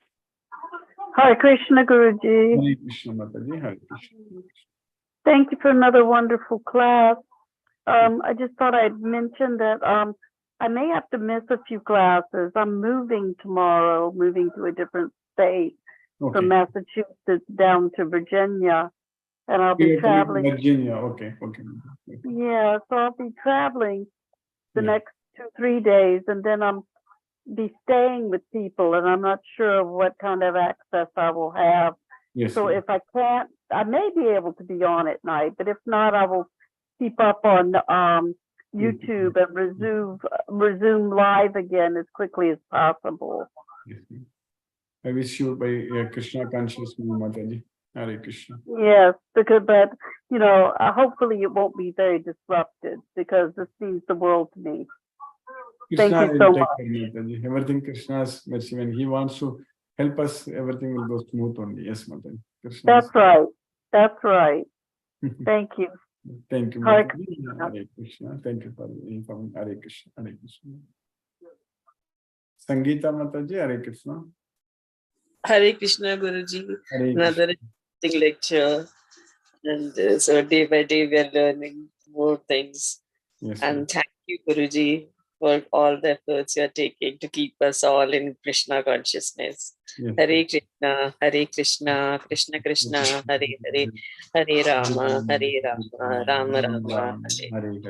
Hare Krishna, Guruji. Hare Krishna Mataji, Hare Krishna. Thank you for another wonderful class. I just thought I'd mention that I may have to miss a few classes. I'm moving tomorrow, moving to a different state from Massachusetts down to Virginia, and I'll be traveling. Virginia, okay. Yeah, so I'll be traveling the next 2-3 days, and then I'm be staying with people, and I'm not sure what kind of access I will have. Yes. So if I can't, I may be able to be on at night, but if not, I will keep up on YouTube and resume live again as quickly as possible. Yes. I wish you by Krishna consciousness, Mataji. Hare Krishna. Yes, but hopefully it won't be very disrupted, because this means the world to me. Krishna Thank you so much. Mataji. Everything Krishna's mercy. When he wants to help us, everything will go smooth only. Yes, Mataji. That's right. That's right. Thank you. Thank you, Hare Mataji. Hare Krishna. Thank you for informing. Hare Krishna. Hare Krishna. Sangeeta Mataji, Hare Krishna. Hare Krishna, Guruji. Hare Another interesting lecture. And so day by day we are learning more things. Yes, and thank you, Guruji, for all the efforts you are taking to keep us all in Krishna consciousness. yes. Hare Krishna, Krishna Krishna, Hare Hare, Hare Rama, Rama Rama, Hare.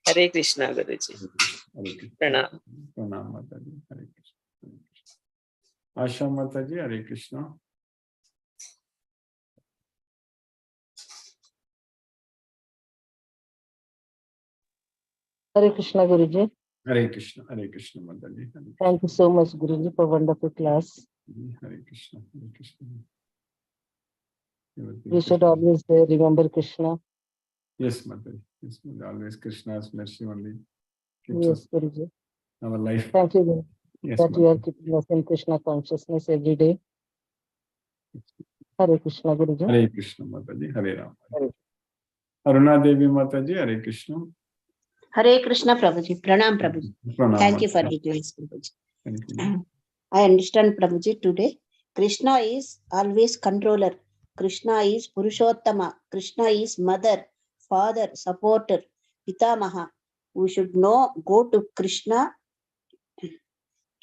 Hare Krishna, Guruji. Pranam. Pranam Mataji. Hare Krishna. Asha Mataji, Hare Krishna. Hare Krishna, Guruji. Hare Krishna Mataji. Thank you so much, Guruji, for wonderful class. Hare Krishna. We should always remember Krishna. Yes, Mataji. Yes, always Krishna's mercy only keeps Yes, us Guruji. our life. Thank you, Guruji, Yes, that you are Mataji. keeping us in Krishna consciousness every day. Hare Krishna, Guruji. Hare Krishna Mataji. Hare Rama. Hare. Aruna Devi Mataji. Hare Krishna. Hare Krishna, Prabhuji. Pranam, Prabhuji. Pranam, Thank you for Mataji. details, Prabhuji. Thank you. I understand, Prabhuji, today. Krishna is always controller. Krishna is Purushottama. Krishna is mother, father, supporter, Pitamaha. We should know, go to Krishna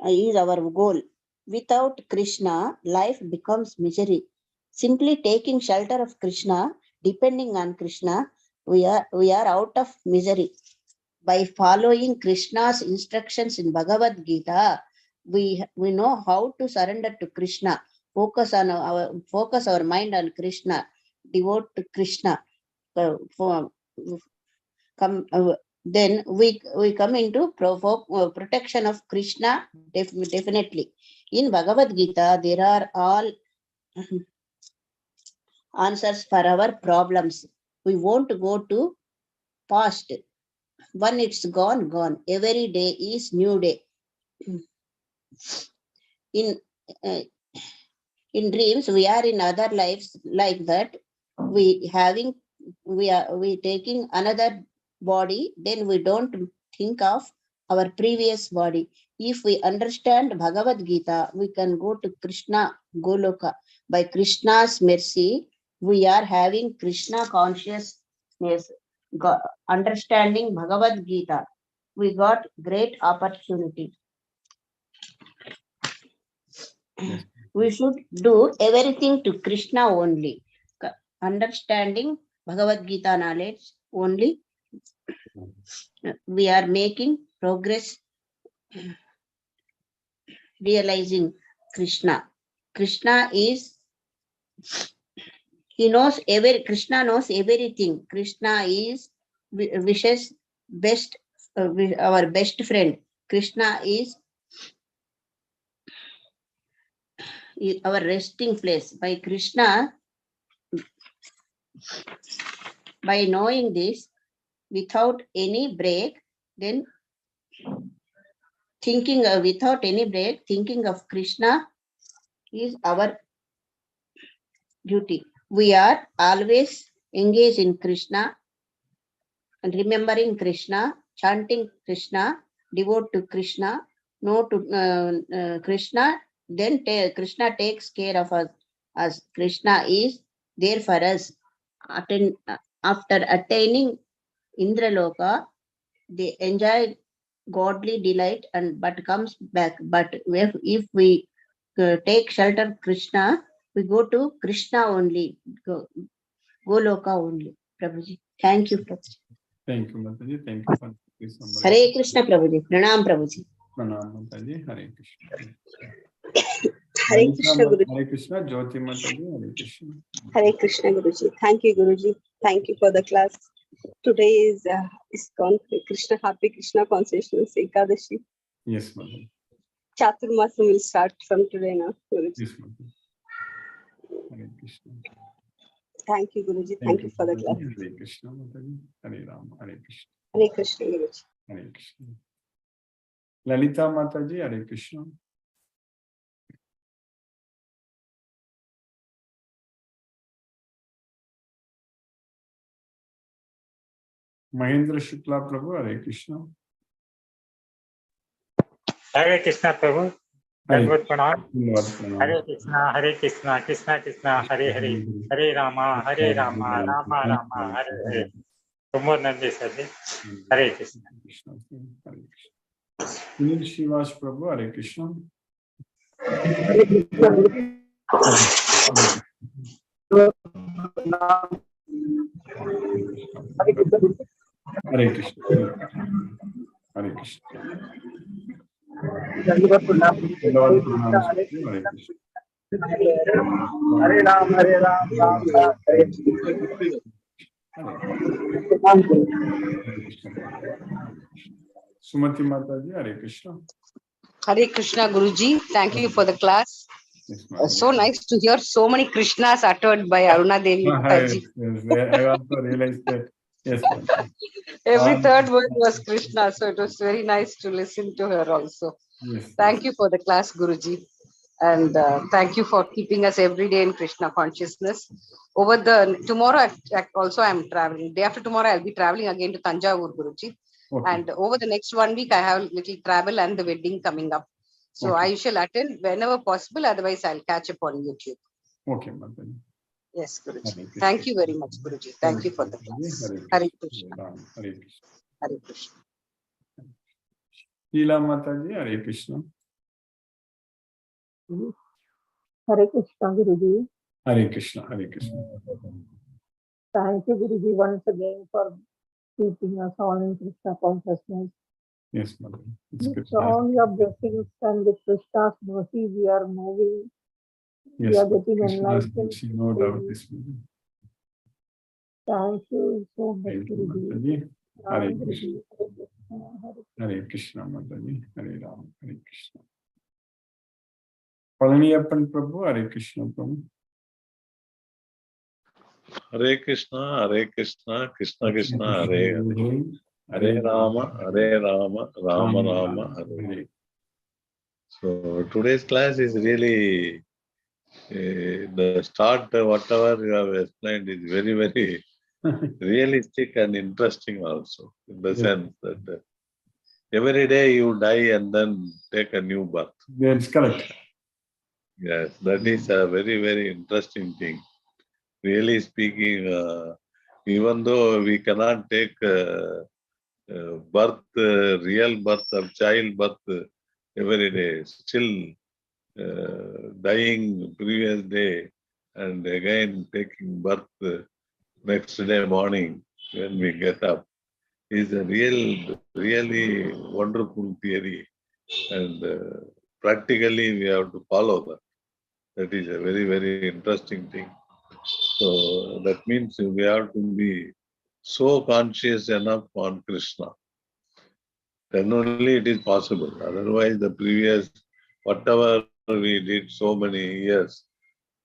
is our goal. Without Krishna, life becomes misery. Simply taking shelter of Krishna, depending on Krishna, we are out of misery. By following Krishna's instructions in Bhagavad Gita, we know how to surrender to Krishna, focus our mind on Krishna, devote to Krishna, then we come into protection of Krishna, definitely. In Bhagavad Gita, there are all answers for our problems. We won't go to past. When it's gone, gone. Every day is new day. In in dreams, we are in other lives like that. We taking another body, then we don't think of our previous body. If we understand Bhagavad Gita, we can go to Krishna Goloka. By Krishna's mercy, we are having Krishna consciousness, understanding Bhagavad Gita. We got great opportunity. Yes. We should do everything to Krishna only. Understanding Bhagavad Gita knowledge only, we are making progress, realizing Krishna. Krishna Krishna knows everything. Krishna wishes best, our best friend. Krishna is our resting place. By Krishna, by knowing this, without any break, then without any break, thinking of Krishna is our duty. We are always engaged in Krishna and remembering Krishna, chanting Krishna, devote to Krishna, know to Krishna, then Krishna takes care of us. As Krishna is there for us. After attaining Indraloka, they enjoy godly delight but comes back. But if we take shelter of Krishna, we go to Krishna only, Goloka only. Prabhuji, thank you, Prabhuji. Thank you, Mataji. Thank you for this. Hare Krishna, Prabhuji. Pranam, Prabhuji. Pranam, Mataji. Hare Krishna. Hare Krishna, Guruji. Hare Krishna, Jyoti Mataji. Hare Krishna. Hare Krishna, Guruji. Thank you, Guruji. Thank you for the class. Today is Krishna, Happy Krishna Consciousness Ekadashi. Yes, Mataji. Chaturmasam will start from today now, Guruji. Yes, Mataji. Hare Krishna. Thank you, Guruji. Thank you for the class. Hare Krishna, Mataji. Hare Ram. Hare Krishna. Hare Krishna, Guruji. Hare Krishna. Lalita Mataji. Hare Krishna. Mahendra Shukla Prabhu. Hare Krishna. Hare Krishna, Prabhu. Dandavat Pranam. Hare Hare Krishna, Krishna Krishna, Hare Hare, Hare Rama, Rama Rama, Hare Hare. Tumor Nandi Sadi. Hare Krishna. Hare Krishna. Sunil Shivas Prabhu. Hare Krishna. Hare Krishna. Hare Krishna. Dandavat Pranam. Hare Krishna. Hare Ram, Ram Ram, Hare Sumati Mataji. Hare Krishna. Hare Krishna, Guruji. Thank you for the class. Yes, So nice to hear so many Krishnas uttered by Aruna Devi. Yes, I also realized that. Yes, Every third word was Krishna, so it was very nice to listen to her also. yes. Thank you for the class, Guruji. And thank you for keeping us every day in Krishna consciousness. Tomorrow also I'm traveling. Day after tomorrow I'll be traveling again to Tanjavur, Guruji. Okay. And over the next 1 week I have a little travel and the wedding coming up. So Okay. I shall attend whenever possible. Otherwise I'll catch up on YouTube. Okay, Mataji. Yes, Guruji. Hare Krishna. Thank you very much, Guruji. Thank you for the class. Hare Krishna. Hare Krishna. Hare Krishna. Sheila Mataji. Hare Krishna. Hare Krishna, Guruji. Hare Krishna. Hare Krishna. Thank you, Guruji, once again for keeping us all in Krishna consciousness. Yes, Mataji. It's good. With all your blessings and with Krishna's mercy, we are moving. Yes, we are getting Krishna's enlightened. mercy, no doubt this will be. Thank you so much, Thank you, Guruji. Mataji. Hare Krishna. Hare Krishna, Mataji. Hare Ram. Hare Krishna. Palaniappan Prabhu, Hare Krishna Prabhu. Hare Krishna, Krishna Krishna, Hare Hare. Hare Rama, Rama Rama, Hare. So today's class is really the start. Whatever you have explained is very, very realistic and interesting also. In the sense that every day you die and then take a new birth. That's correct. Yes, that is a very, very interesting thing. Really speaking, even though we cannot take birth, real birth or child birth every day, still dying previous day and again taking birth next day morning when we get up is a really wonderful theory, and practically we have to follow that. That is a very, very interesting thing. So that means we have to be so conscious enough on Krishna. Then only it is possible. Otherwise, the previous, whatever we did so many years,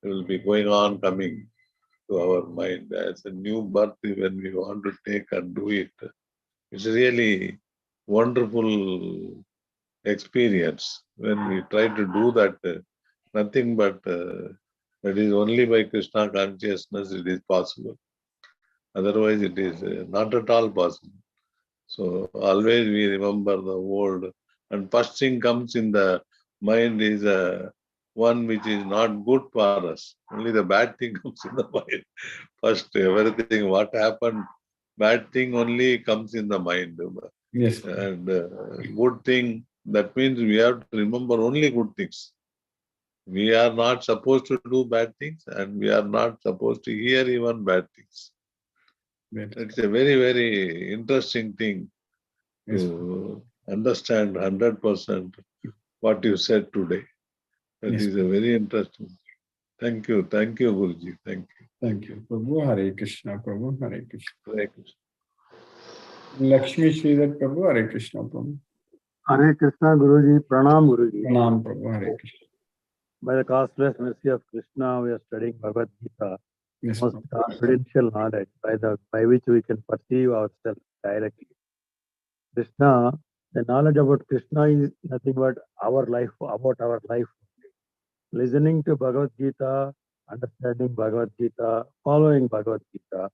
it will be going on coming to our mind as a new birth when we want to take and do it. It's really wonderful experience when we try to do that. Nothing but that is only by Krishna consciousness it is possible. Otherwise, it is not at all possible. So always we remember the old, and first thing comes in the mind is one which is not good for us. Only the bad thing comes in the mind. First, everything what happened, bad thing only comes in the mind. Yes. And good thing, that means we have to remember only good things. We are not supposed to do bad things, and we are not supposed to hear even bad things. It's a very, very interesting thing to understand 100% what you said today. That is a very interesting. Thank you, Guruji. Thank you. Thank you, Prabhu. Hare Krishna, Prabhu. Hare Krishna. Hare Krishna. Lakshmi Sridhar Prabhu, Hare Krishna, Prabhu. Hare Krishna, Guruji. Pranam, Guruji. Pranam, Prabhu. Hare Krishna. By the costless mercy of Krishna, we are studying Bhagavad Gita, Yes, most confidential knowledge by which we can perceive ourselves directly. Krishna, the knowledge about Krishna is nothing but our life, about our life. Listening to Bhagavad Gita, understanding Bhagavad Gita, following Bhagavad Gita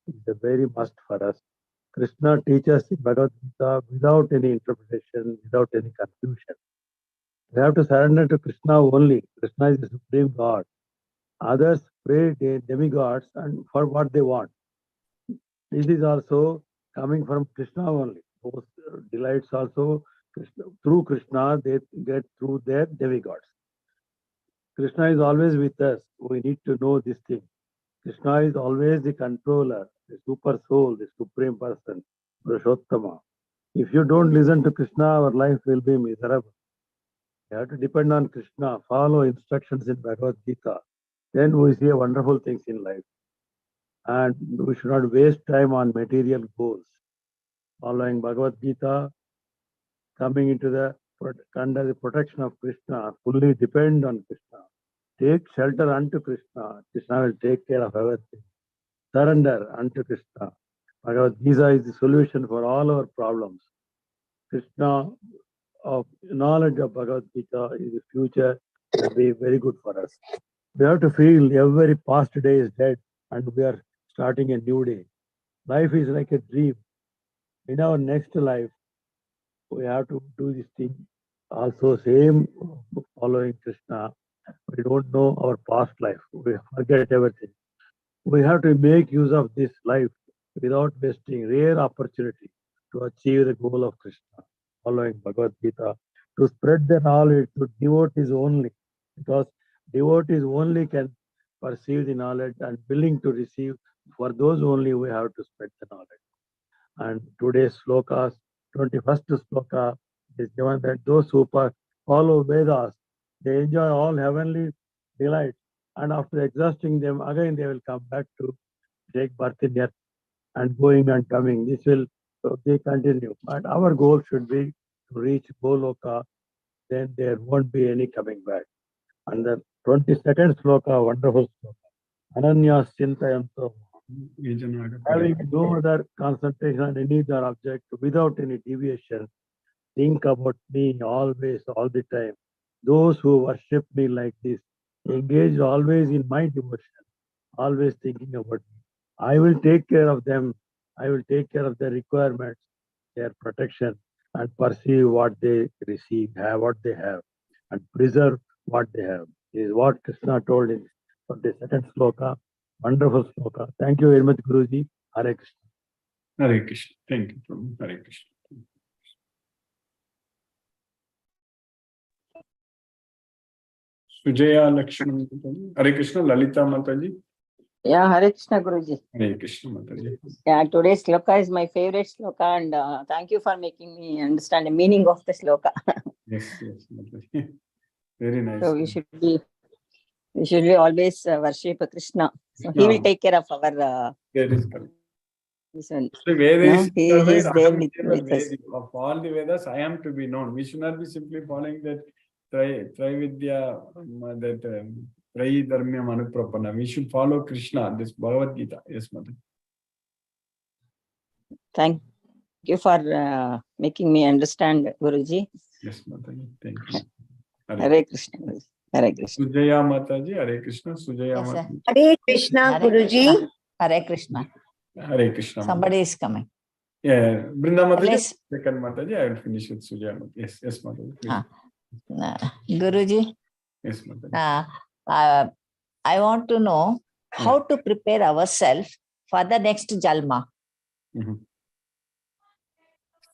is a very must for us. Krishna teaches in Bhagavad Gita without any interpretation, without any confusion. We have to surrender to Krishna only. Krishna is the supreme God. Others pray demigods and for what they want. This is also coming from Krishna only. Those delights also through Krishna they get through their demigods. Krishna is always with us. We need to know this thing. Krishna is always the controller, the super soul, the supreme person, Purushottama. If you don't listen to Krishna, our life will be miserable. You have to depend on Krishna, follow instructions in Bhagavad Gita. Then we see wonderful things in life. And we should not waste time on material goals. Following Bhagavad Gita, coming into under the protection of Krishna, fully depend on Krishna. Take shelter unto Krishna. Krishna will take care of everything. Surrender unto Krishna. Bhagavad Gita is the solution for all our problems. Krishna, of knowledge of Bhagavad Gita is the future, will be very good for us. We have to feel every past day is dead and we are starting a new day. Life is like a dream. In our next life, we have to do this thing. Also, same following Krishna. We don't know our past life. We forget everything. We have to make use of this life without wasting rare opportunity to achieve the goal of Krishna. Following Bhagavad Gita, to spread the knowledge to devotees only, because devotees only can perceive the knowledge and willing to receive. For those only we have to spread the knowledge. And today's slokas, 21st sloka, is given that those who follow Vedas, they enjoy all heavenly delights, and after exhausting them, again they will come back to take birth in earth and going and coming. This will So they continue. And our goal should be to reach Goloka, then there won't be any coming back. And the 22nd sloka, wonderful sloka. Ananya Sintayanto. Having no other concentration on any other object without any deviation, think about me always, all the time. Those who worship me like this, engage always in my devotion, always thinking about me. I will take care of them. I will take care of their requirements, their protection, and perceive what they receive, have what they have, and preserve what they have. This is what Krishna told in 22nd sloka. Wonderful sloka. Thank you very much, Guruji. Hare Krishna. Hare Krishna. Thank you, Prabhu. Hare Krishna. Sujaya Lakshman Mataji. Hare Krishna. Lalita Mataji. Yeah, Hare Krishna Guruji. Hare Krishna Mataji. Yeah, today's sloka is my favorite sloka, and thank you for making me understand the meaning of the sloka. Yes, Mataji. Very nice. So we should be always worship Krishna. So he will take care of our. That is correct. This one. So Vedas, He is there with us. of all the Vedas, I am to be known. We should not be simply following that Trividya, that Trayi Dharmya Manuprapana. We should follow Krishna, this Bhagavad Gita. Yes, Mother. Thank you for making me understand, Guruji. Yes, Mother. Thank you. Hare Krishna. Guruji. Hare Krishna. Sujaya Mataji, Hare Krishna. Sujaya Yes, sir. Mataji. Hare Krishna, Hare Guruji. Krishna. Hare Krishna. Hare Krishna. Somebody is coming. Yeah, Brinda Mataji, Please. second Mataji. I will finish with Sujaya Mataji. Yes, Mataji. Please. Guruji, Yes, Mataji. I want to know how to prepare ourselves for the next Jalma.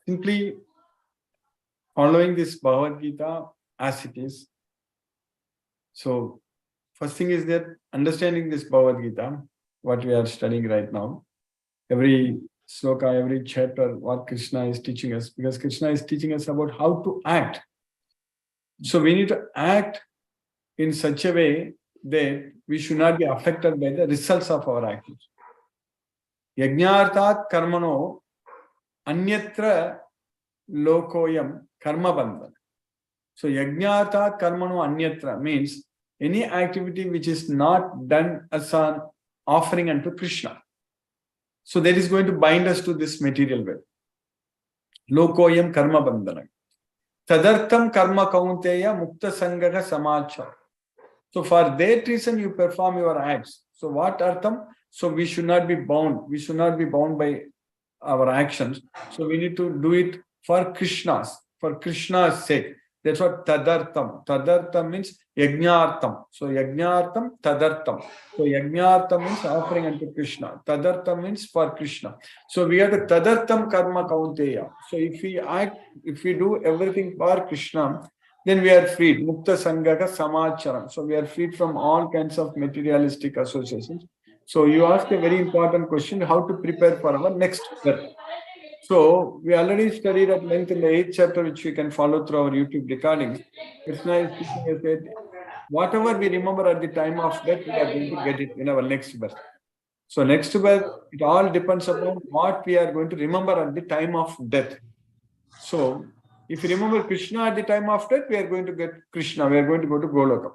Simply following this Bhagavad Gita as it is. So, first thing is that understanding this Bhagavad Gita, what we are studying right now, every sloka, every chapter, what Krishna is teaching us, because Krishna is teaching us about how to act. So we need to act in such a way that we should not be affected by the results of our actions. Yajnartat karmano anyatra lokoyam karma bandhana. So yajnartat karmano anyatra means any activity which is not done as an offering unto Krishna. So that is going to bind us to this material world. Lokoyam karma bandhana. Tadartham karma kaunteya mukta sangaha samacha. So for that reason you perform your acts. So what artham? So we should not be bound. We should not be bound by our actions. So we need to do it for Krishna's sake. That's what tadartham. Tadartham means yajnartham. So yajnartham, tadartham. So yajnartham means offering unto Krishna. Tadartham means for Krishna. So we have the tadartham karma kaunteya. So if we act, if we do everything for Krishna, then we are freed. Mukta sangaha samacharam. So we are freed from all kinds of materialistic associations. So you asked a very important question, how to prepare for our next birth. So we already studied at length in the 8th chapter, which we can follow through our YouTube recordings. Krishna is teaching us that whatever we remember at the time of death, we are going to get it in our next birth. So next birth, it all depends upon what we are going to remember at the time of death. So if you remember Krishna at the time of death, we are going to get Krishna. We are going to go to Goloka.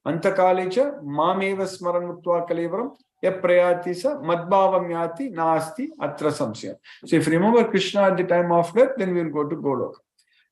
Antakalecha mameva smaranutva kalevaram yaprayatisa madbhavamyati nasti atra samsya. So if you remember Krishna at the time of death, then we will go to Goloka.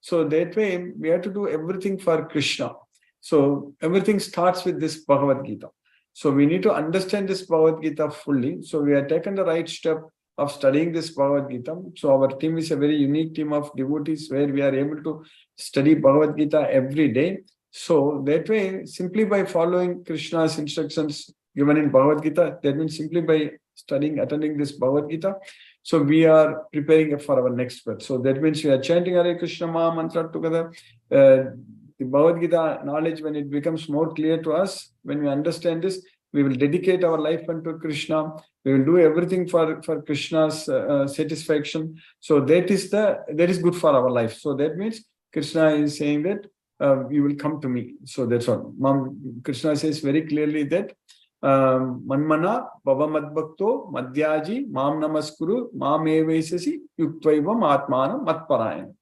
So that way, we have to do everything for Krishna. So everything starts with this Bhagavad Gita. So we need to understand this Bhagavad Gita fully. So we have taken the right step of studying this Bhagavad Gita. So our team is a very unique team of devotees where we are able to study Bhagavad Gita every day. So that way, simply by following Krishna's instructions given in Bhagavad Gita, that means simply by studying, attending this Bhagavad Gita, so we are preparing for our next birth. So that means we are chanting Hare Krishna Maha Mantra together. The Bhagavad Gita knowledge, when it becomes more clear to us, when we understand this, we will dedicate our life unto Krishna. We will do everything for Krishna's satisfaction. So that is good for our life. So that means Krishna is saying that you will come to me. So that's what Krishna says very clearly that Manmana Bhava Madbhakto Madhyaji Mam Namaskuru Mam Evaisasi Yuktvaivam Atmanam Matparayana.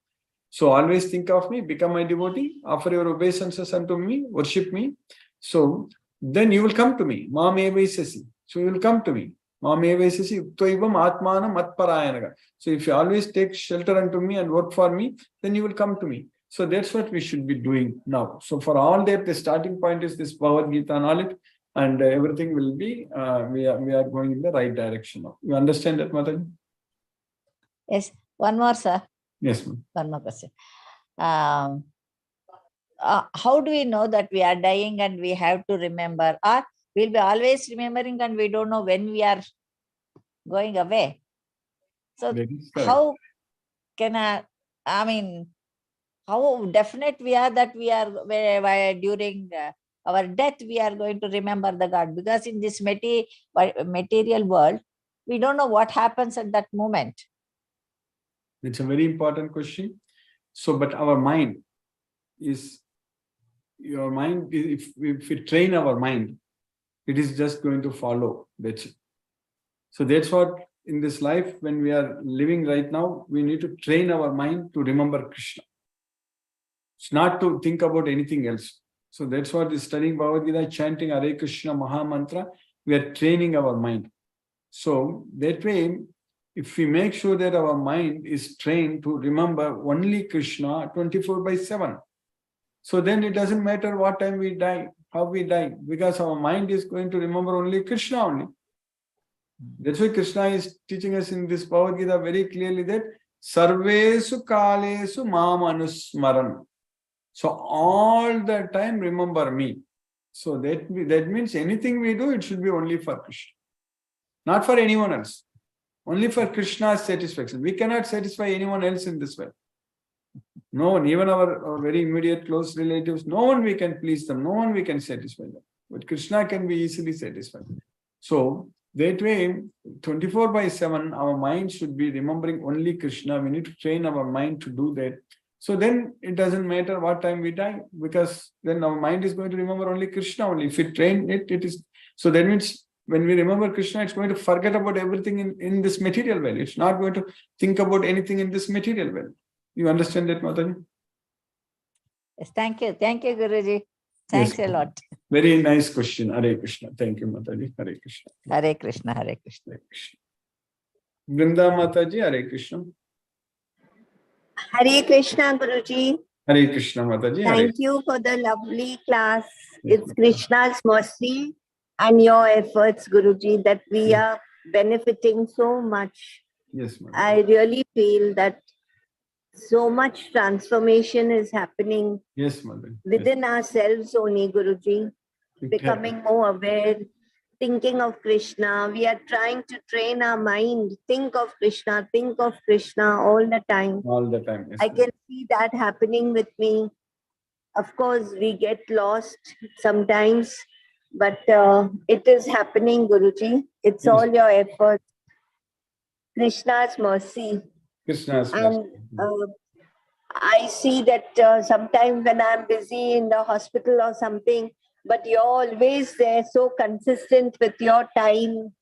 So always think of me, become my devotee, offer your obeisances unto me, worship me. So then you will come to me. Mam Evaisasi. So you will come to me. Mam Evaisasi Yuktvaivam Atmanam Matparayana. So if you always take shelter unto me and work for me, then you will come to me. So that's what we should be doing now. So for all that, the starting point is this Bhagavad Gita knowledge, and everything will be, we are going in the right direction now. You understand that, Mataji? Yes. One more, sir. Yes, ma'am. One more question. How do we know that we are dying and we have to remember? Or we'll be always remembering and we don't know when we are going away. So how can I mean, how definite we are that we are during our death, we are going to remember the God? Because in this material world, we don't know what happens at that moment. It's a very important question. So, but our mind is, if we train our mind, it is just going to follow. That's it. So that's what in this life, when we are living right now, we need to train our mind to remember Krishna. It's not to think about anything else. So that's what is studying Bhagavad Gita, chanting Hare Krishna Maha Mantra, we are training our mind. So that way, if we make sure that our mind is trained to remember only Krishna 24/7, so then it doesn't matter what time we die, how we die, because our mind is going to remember only Krishna only. That's why Krishna is teaching us in this Bhagavad Gita very clearly that Sarvesu Kalesu Mam Anusmaran. So all the time remember me. So that means anything we do, it should be only for Krishna, not for anyone else. Only for Krishna's satisfaction. We cannot satisfy anyone else in this way. No one, even our very immediate close relatives, no one we can please them, no one we can satisfy them. But Krishna can be easily satisfied. So that way, 24/7, our mind should be remembering only Krishna. We need to train our mind to do that. So then it doesn't matter what time we die, because then our mind is going to remember only Krishna only. If we train it, it is. So that means when we remember Krishna, it's going to forget about everything in this material world. It's not going to think about anything in this material world. You understand that, Mataji? Yes, thank you. Thank you, Guruji. Thanks a lot. Very nice question. Hare Krishna. Thank you, Mataji. Hare Krishna. Hare Krishna. Hare Krishna. Hare Krishna. Vrinda Mataji, Hare Krishna. Hare Krishna, Guruji. Hare Krishna, Mataji. Thank you for the lovely class. It's Krishna's mercy and your efforts, Guruji, that we are benefiting so much. Yes, Mataji. I really feel that so much transformation is happening within ourselves only, Guruji. Becoming more aware, thinking of Krishna. We are trying to train our mind, think of Krishna all the time. All the time. Yes, I can see that happening with me. Of course, we get lost sometimes, but it is happening, Guruji. It's all your efforts. Krishna's mercy. Krishna's mercy. And I see that sometimes when I'm busy in the hospital or something, but you're always there, so consistent with your time.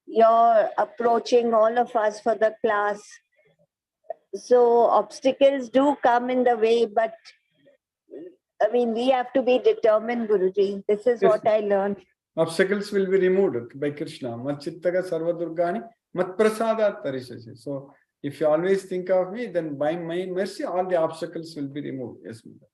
You're approaching all of us for the class. So obstacles do come in the way, but I mean, we have to be determined, Guruji. This is what I learned. Obstacles will be removed by Krishna. Machittaga sarva durgani matprasadat tarishasi. So if you always think of me, then by my mercy, all the obstacles will be removed. Yes, Mother.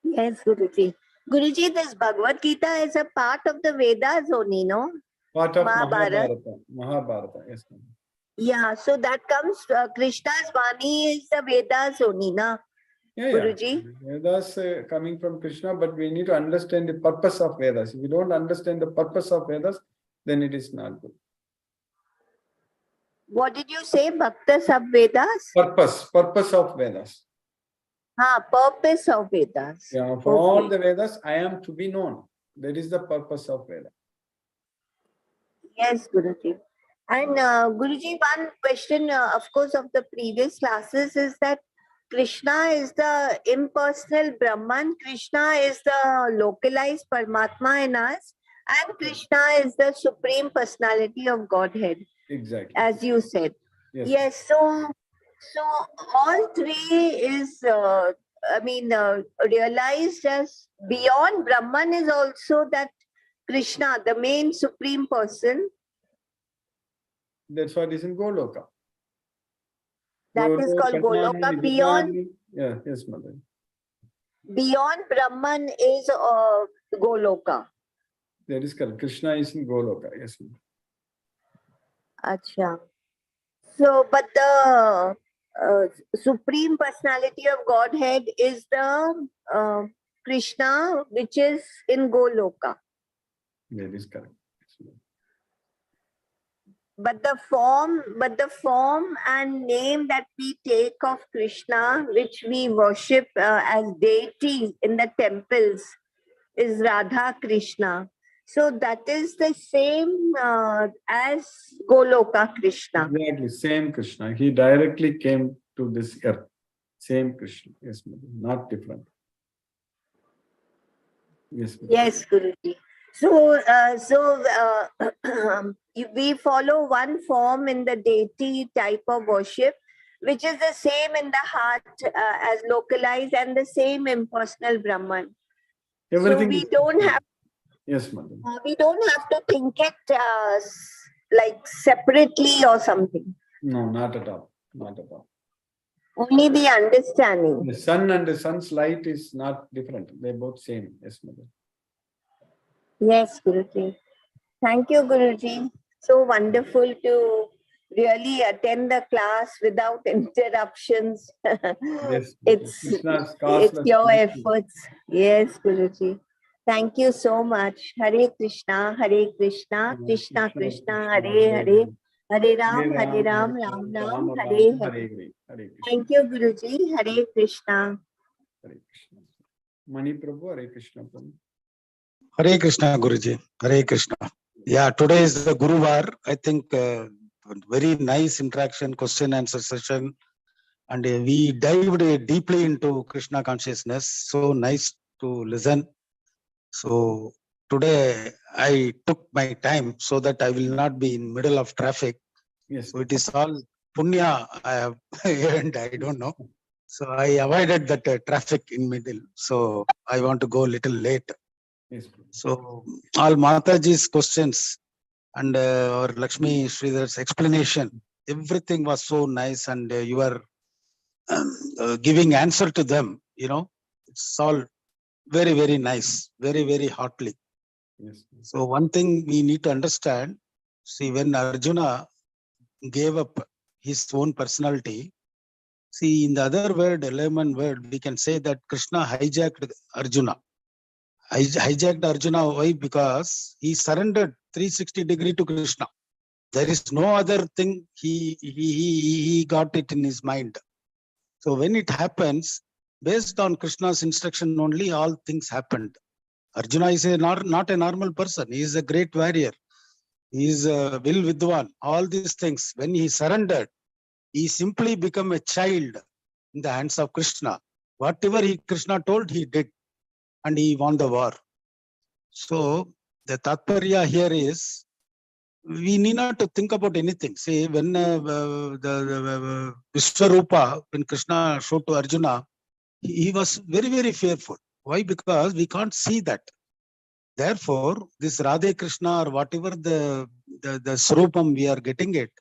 Yes, Guruji. Guruji, this Bhagavad Gita is a part of the Vedas only, no? Part of Mahabharata. Mahabharata, yes, ma'am. Yeah, so that comes, Krishna's Vani is the Vedas only, na? Guruji? Vedas coming from Krishna, but we need to understand the purpose of Vedas. If we don't understand the purpose of Vedas, then it is not good. What did you say? Bhaktas of Vedas? Purpose of Vedas. Purpose of Vedas. Yeah, for all the Vedas, I am to be known. That is the purpose of Vedas. Yes, Guruji. And Guruji, one question, of course, of the previous classes is that Krishna is the impersonal Brahman, Krishna is the localized Paramatma in us, and Krishna is the supreme personality of Godhead. Exactly. As you said. Yes. Yes, so all three is, realized as beyond Brahman is also that Krishna, the main supreme person. That's what is in Goloka. That is called Goloka. Yeah, yes, mother. Beyond Brahman is Goloka. That is correct. Krishna is in Goloka. Yes, mother. Acha. So, but the supreme personality of Godhead is the Krishna, which is in Goloka. That is correct. But the form and name that we take of Krishna, which we worship as deity in the temples, is Radha Krishna. So that is the same as Goloka Krishna. Exactly, same Krishna. He directly came to this earth. Same Krishna. Yes, mother. Not different. Yes, mother. Yes, Guruji. We follow one form in the deity type of worship, which is the same in the heart as localized and the same impersonal Brahman. Everything So we don't have. Yes, mother. We don't have to think it like separately or something. No, not at all. Not at all. Only the understanding. The sun and the sun's light is not different. They're both same. Yes, mother. Yes, Guruji. Thank you, Guruji. So wonderful to really attend the class without interruptions. Yes, it's your efforts. Yes, Guruji. Thank you so much. Hare Krishna, Krishna, Krishna, Hare Hare, Hare Ram, Ram Ram, Hare Hare. Thank you, Guruji. Hare Krishna. Hare Krishna. Mani Prabhu, Hare Krishna Prabhu. Hare Krishna, Guruji. Hare Krishna. Yeah, today is the Guruvar. I think very nice interaction, question answer session. And we dived deeply into Krishna consciousness. So nice to listen. So today I took my time so that I will not be in middle of traffic. Yes. So it is all punya I have earned, I don't know. So I avoided that traffic in middle. So I want to go a little late. Yes. So all Mataji's questions and or Lakshmi Sridhar's explanation, everything was so nice, and you are giving answer to them. You know, it's all very, very nice, very, very heartily. Yes. So one thing we need to understand, see, when Arjuna gave up his own personality, see, in the other word, layman word, we can say that Krishna hijacked Arjuna. Hijacked Arjuna, why? Because he surrendered 360-degree to Krishna. There is no other thing he got it in his mind. So when it happens, based on Krishna's instruction only, all things happened. Arjuna is not a normal person. He is a great warrior. He is a Will Vidwan. All these things. When he surrendered, he simply became a child in the hands of Krishna. Whatever Krishna told, he did. And he won the war. So the Tatparya here is, we need not to think about anything. See, when the Vishwarupa, when Krishna showed to Arjuna, he was very, very fearful. Why? Because we can't see that. Therefore, this Radhe Krishna or whatever the Swarupam we are getting it,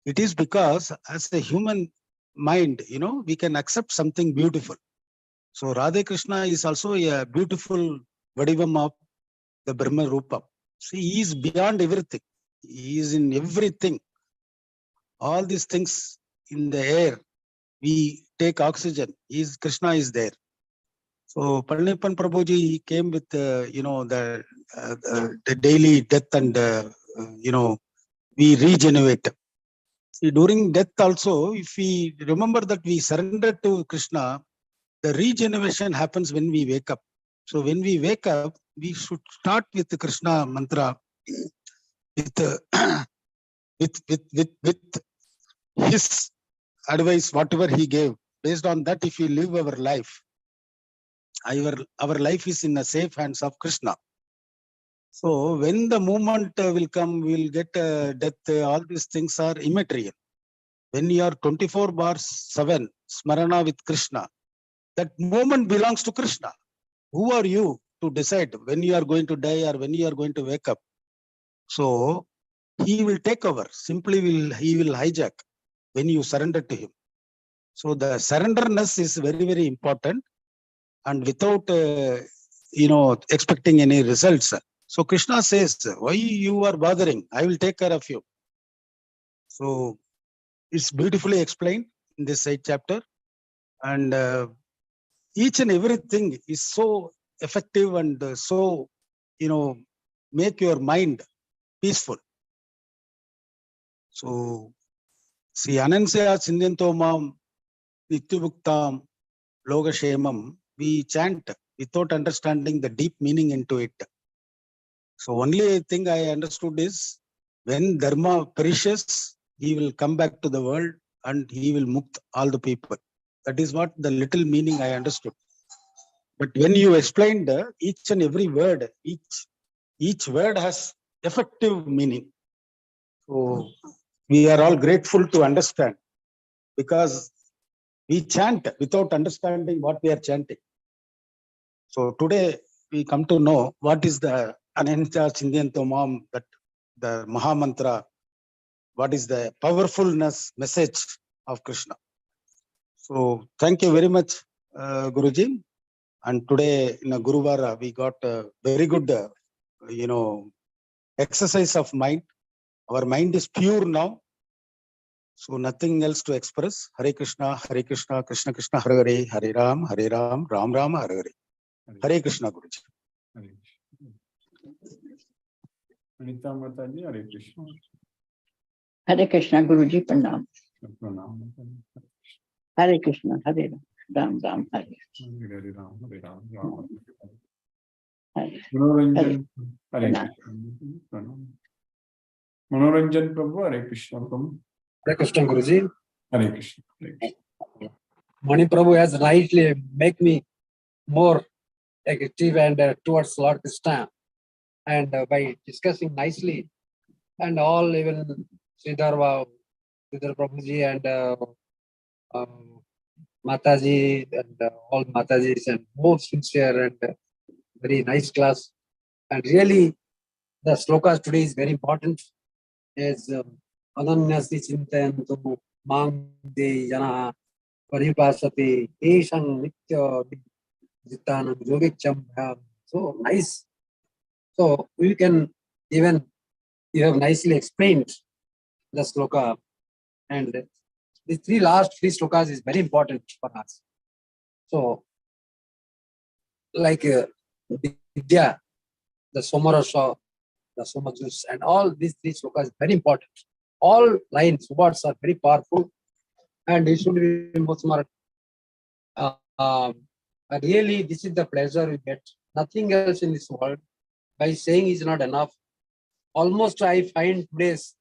it is because as a human mind, you know, we can accept something beautiful. So Radhe Krishna is also a beautiful Vadivam of the Brahma Rupa. See, he is beyond everything. He is in everything. All these things in the air, we take oxygen. Krishna is there. So Palanipan Prabhuji, he came with the daily death and we regenerate. See, during death also, if we remember that we surrender to Krishna, the regeneration happens when we wake up. So when we wake up, we should start with the Krishna mantra, with his advice, whatever he gave. based on that, if we live our life, our life is in the safe hands of Krishna. So when the moment will come, we'll get death, all these things are immaterial. When you are 24/7 smarana with Krishna, that moment belongs to Krishna. Who are you to decide when you are going to die or when you are going to wake up? So he will take over. Simply he will hijack when you surrender to him. So the surrenderness is very, very important, and without expecting any results. So Krishna says, why you are bothering? I will take care of you. So it's beautifully explained in this 8th chapter, and each and everything is so effective and so make your mind peaceful. So see, Anansya Sindyanto Mam Nityabhuktam Logashemam, we chant without understanding the deep meaning into it. So only thing I understood is when Dharma perishes, he will come back to the world and he will mukt all the people. That is what the little meaning I understood. But when you explained each and every word, each word has effective meaning. So we are all grateful to understand, because we chant without understanding what we are chanting. So today we come to know what is the Ananta Chindyanto Mam, that the Maha Mantra, what is the powerfulness message of Krishna. So thank you very much, Guruji. And today in a Guruvara, we got a very good, exercise of mind. Our mind is pure now. So nothing else to express. Hare Krishna, Krishna Krishna, Hare Hare, Hare Ram, Ram Ram, Hare Hare. Hare Krishna, Guruji. Anita Mataji, Hare Krishna. Hare Krishna, Guruji, Pranam. Hare Krishna, Hare Ram, Ram, Hare. Hare Ram, Ram. Hare. Manoranjan, Hare Krishna. Manoranjan Prabhu, Hare Krishna. Hare Krishna, Guruji. Hare Krishna. Mani Prabhu has rightly make me more active and towards Lord Krishna, and by discussing nicely, and all, even Sridhar Prabhuji and Mataji and all Matajis, and more sincere and very nice class. And really, the slokas today is very important. As Ananyasi Chintayantu Mang De Jana Paripasati Eshan Nitya Jitanam Yogicham. So nice. So you have nicely explained the sloka, and the last three slokas is very important for us. So like Vidya, the Somarasha, the Somajus, and all these three slokas is very important. All lines, words are very powerful, and it should be much more. Really, this is the pleasure we get. Nothing else in this world. By saying is not enough. Almost I find today's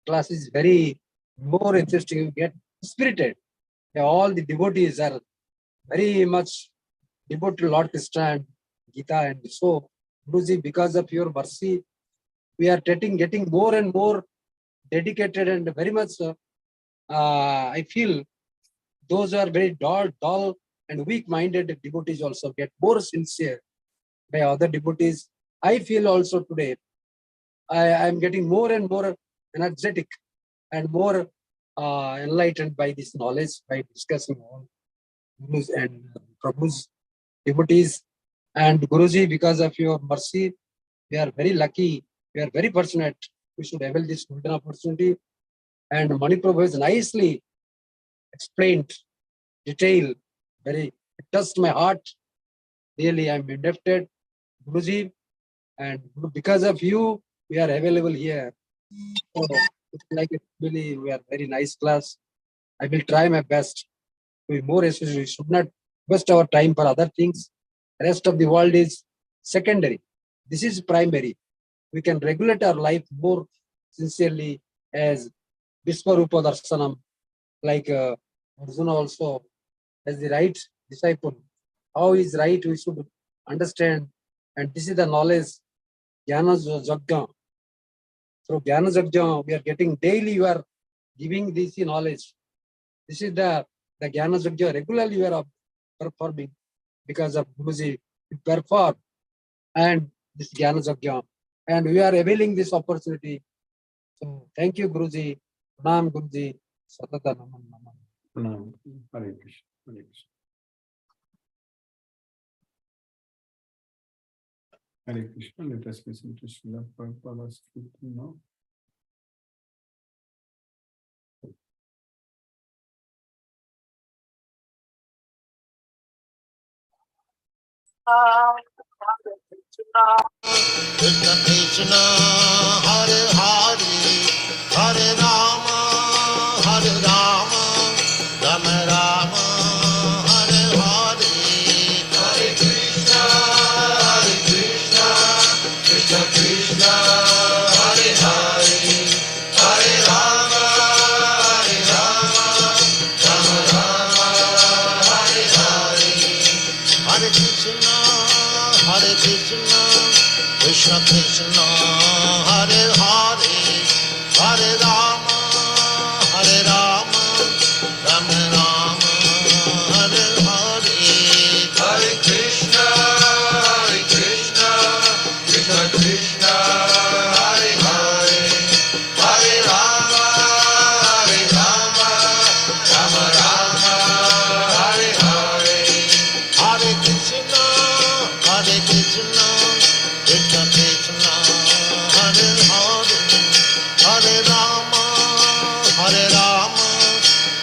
class is very more interesting. You get spirited. All the devotees are very much devoted to Lord Krishna and Gita, and so Guruji, because of your mercy, we are getting more and more dedicated, and very much I feel those who are very dull and weak-minded devotees also get more sincere by other devotees. I feel also today I am getting more and more energetic and more enlightened by this knowledge, by discussing all Gurus and Prabhu's devotees. And Guruji, because of your mercy, we are very lucky, we are very fortunate. We should avail this golden opportunity. And Mani Prabhu has nicely explained, detail, it touched my heart. Really, I am indebted, Guruji. And because of you, we are available here. So it's like really, we are very nice class. I will try my best to be more especially. We should not waste our time for other things. The rest of the world is secondary. This is primary. We can regulate our life more sincerely as Vishwarupa Darshanam, like Arjuna also as the right disciple. How is right we should understand. And this is the knowledge, Jnana Jagya. Through Jnana Jagya, we are getting daily, you are giving this knowledge. This is the Jnana Jagya regularly you are performing because of Guruji perform and this Jnana Jagya. And we are availing this opportunity. So thank you, Guruji. Pranam, Guruji. Satata Naman Naman. Pranam. Hare Krishna. Hare Krishna. Hare Krishna. Let us listen to Srila Prabhupada's speaking now. Krishna Krishna Hare Hare Hare Rama Hare Rama Rama Rama Hare Hare Hare Krishna Krishna Krishna Hare Hare Hare Rama Rama Rama Hare Hare Hare Krishna Krishna Krishna Hare Hare Hare Rama Rama Rama Hare Hare Hare Krishna Krishna Krishna Hare Hare Hare Rama Rama Rama Hare Hare Hare Krishna Krishna Krishna Krishna Hare Hare Hare Rama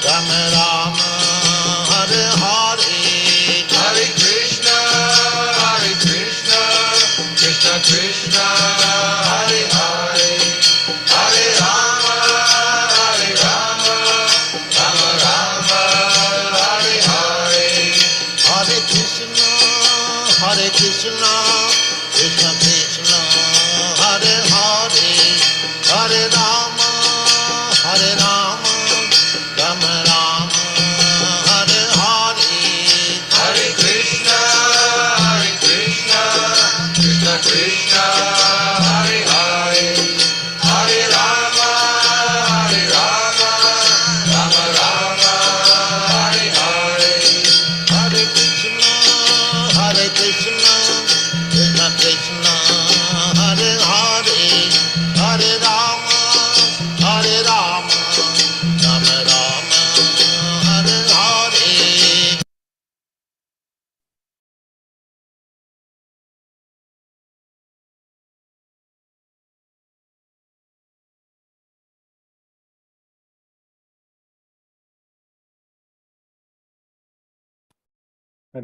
Rama Rama Hare Hare Hare Krishna Krishna Krishna Hare Hare Hare Rama Rama Rama Hare Hare Hare Krishna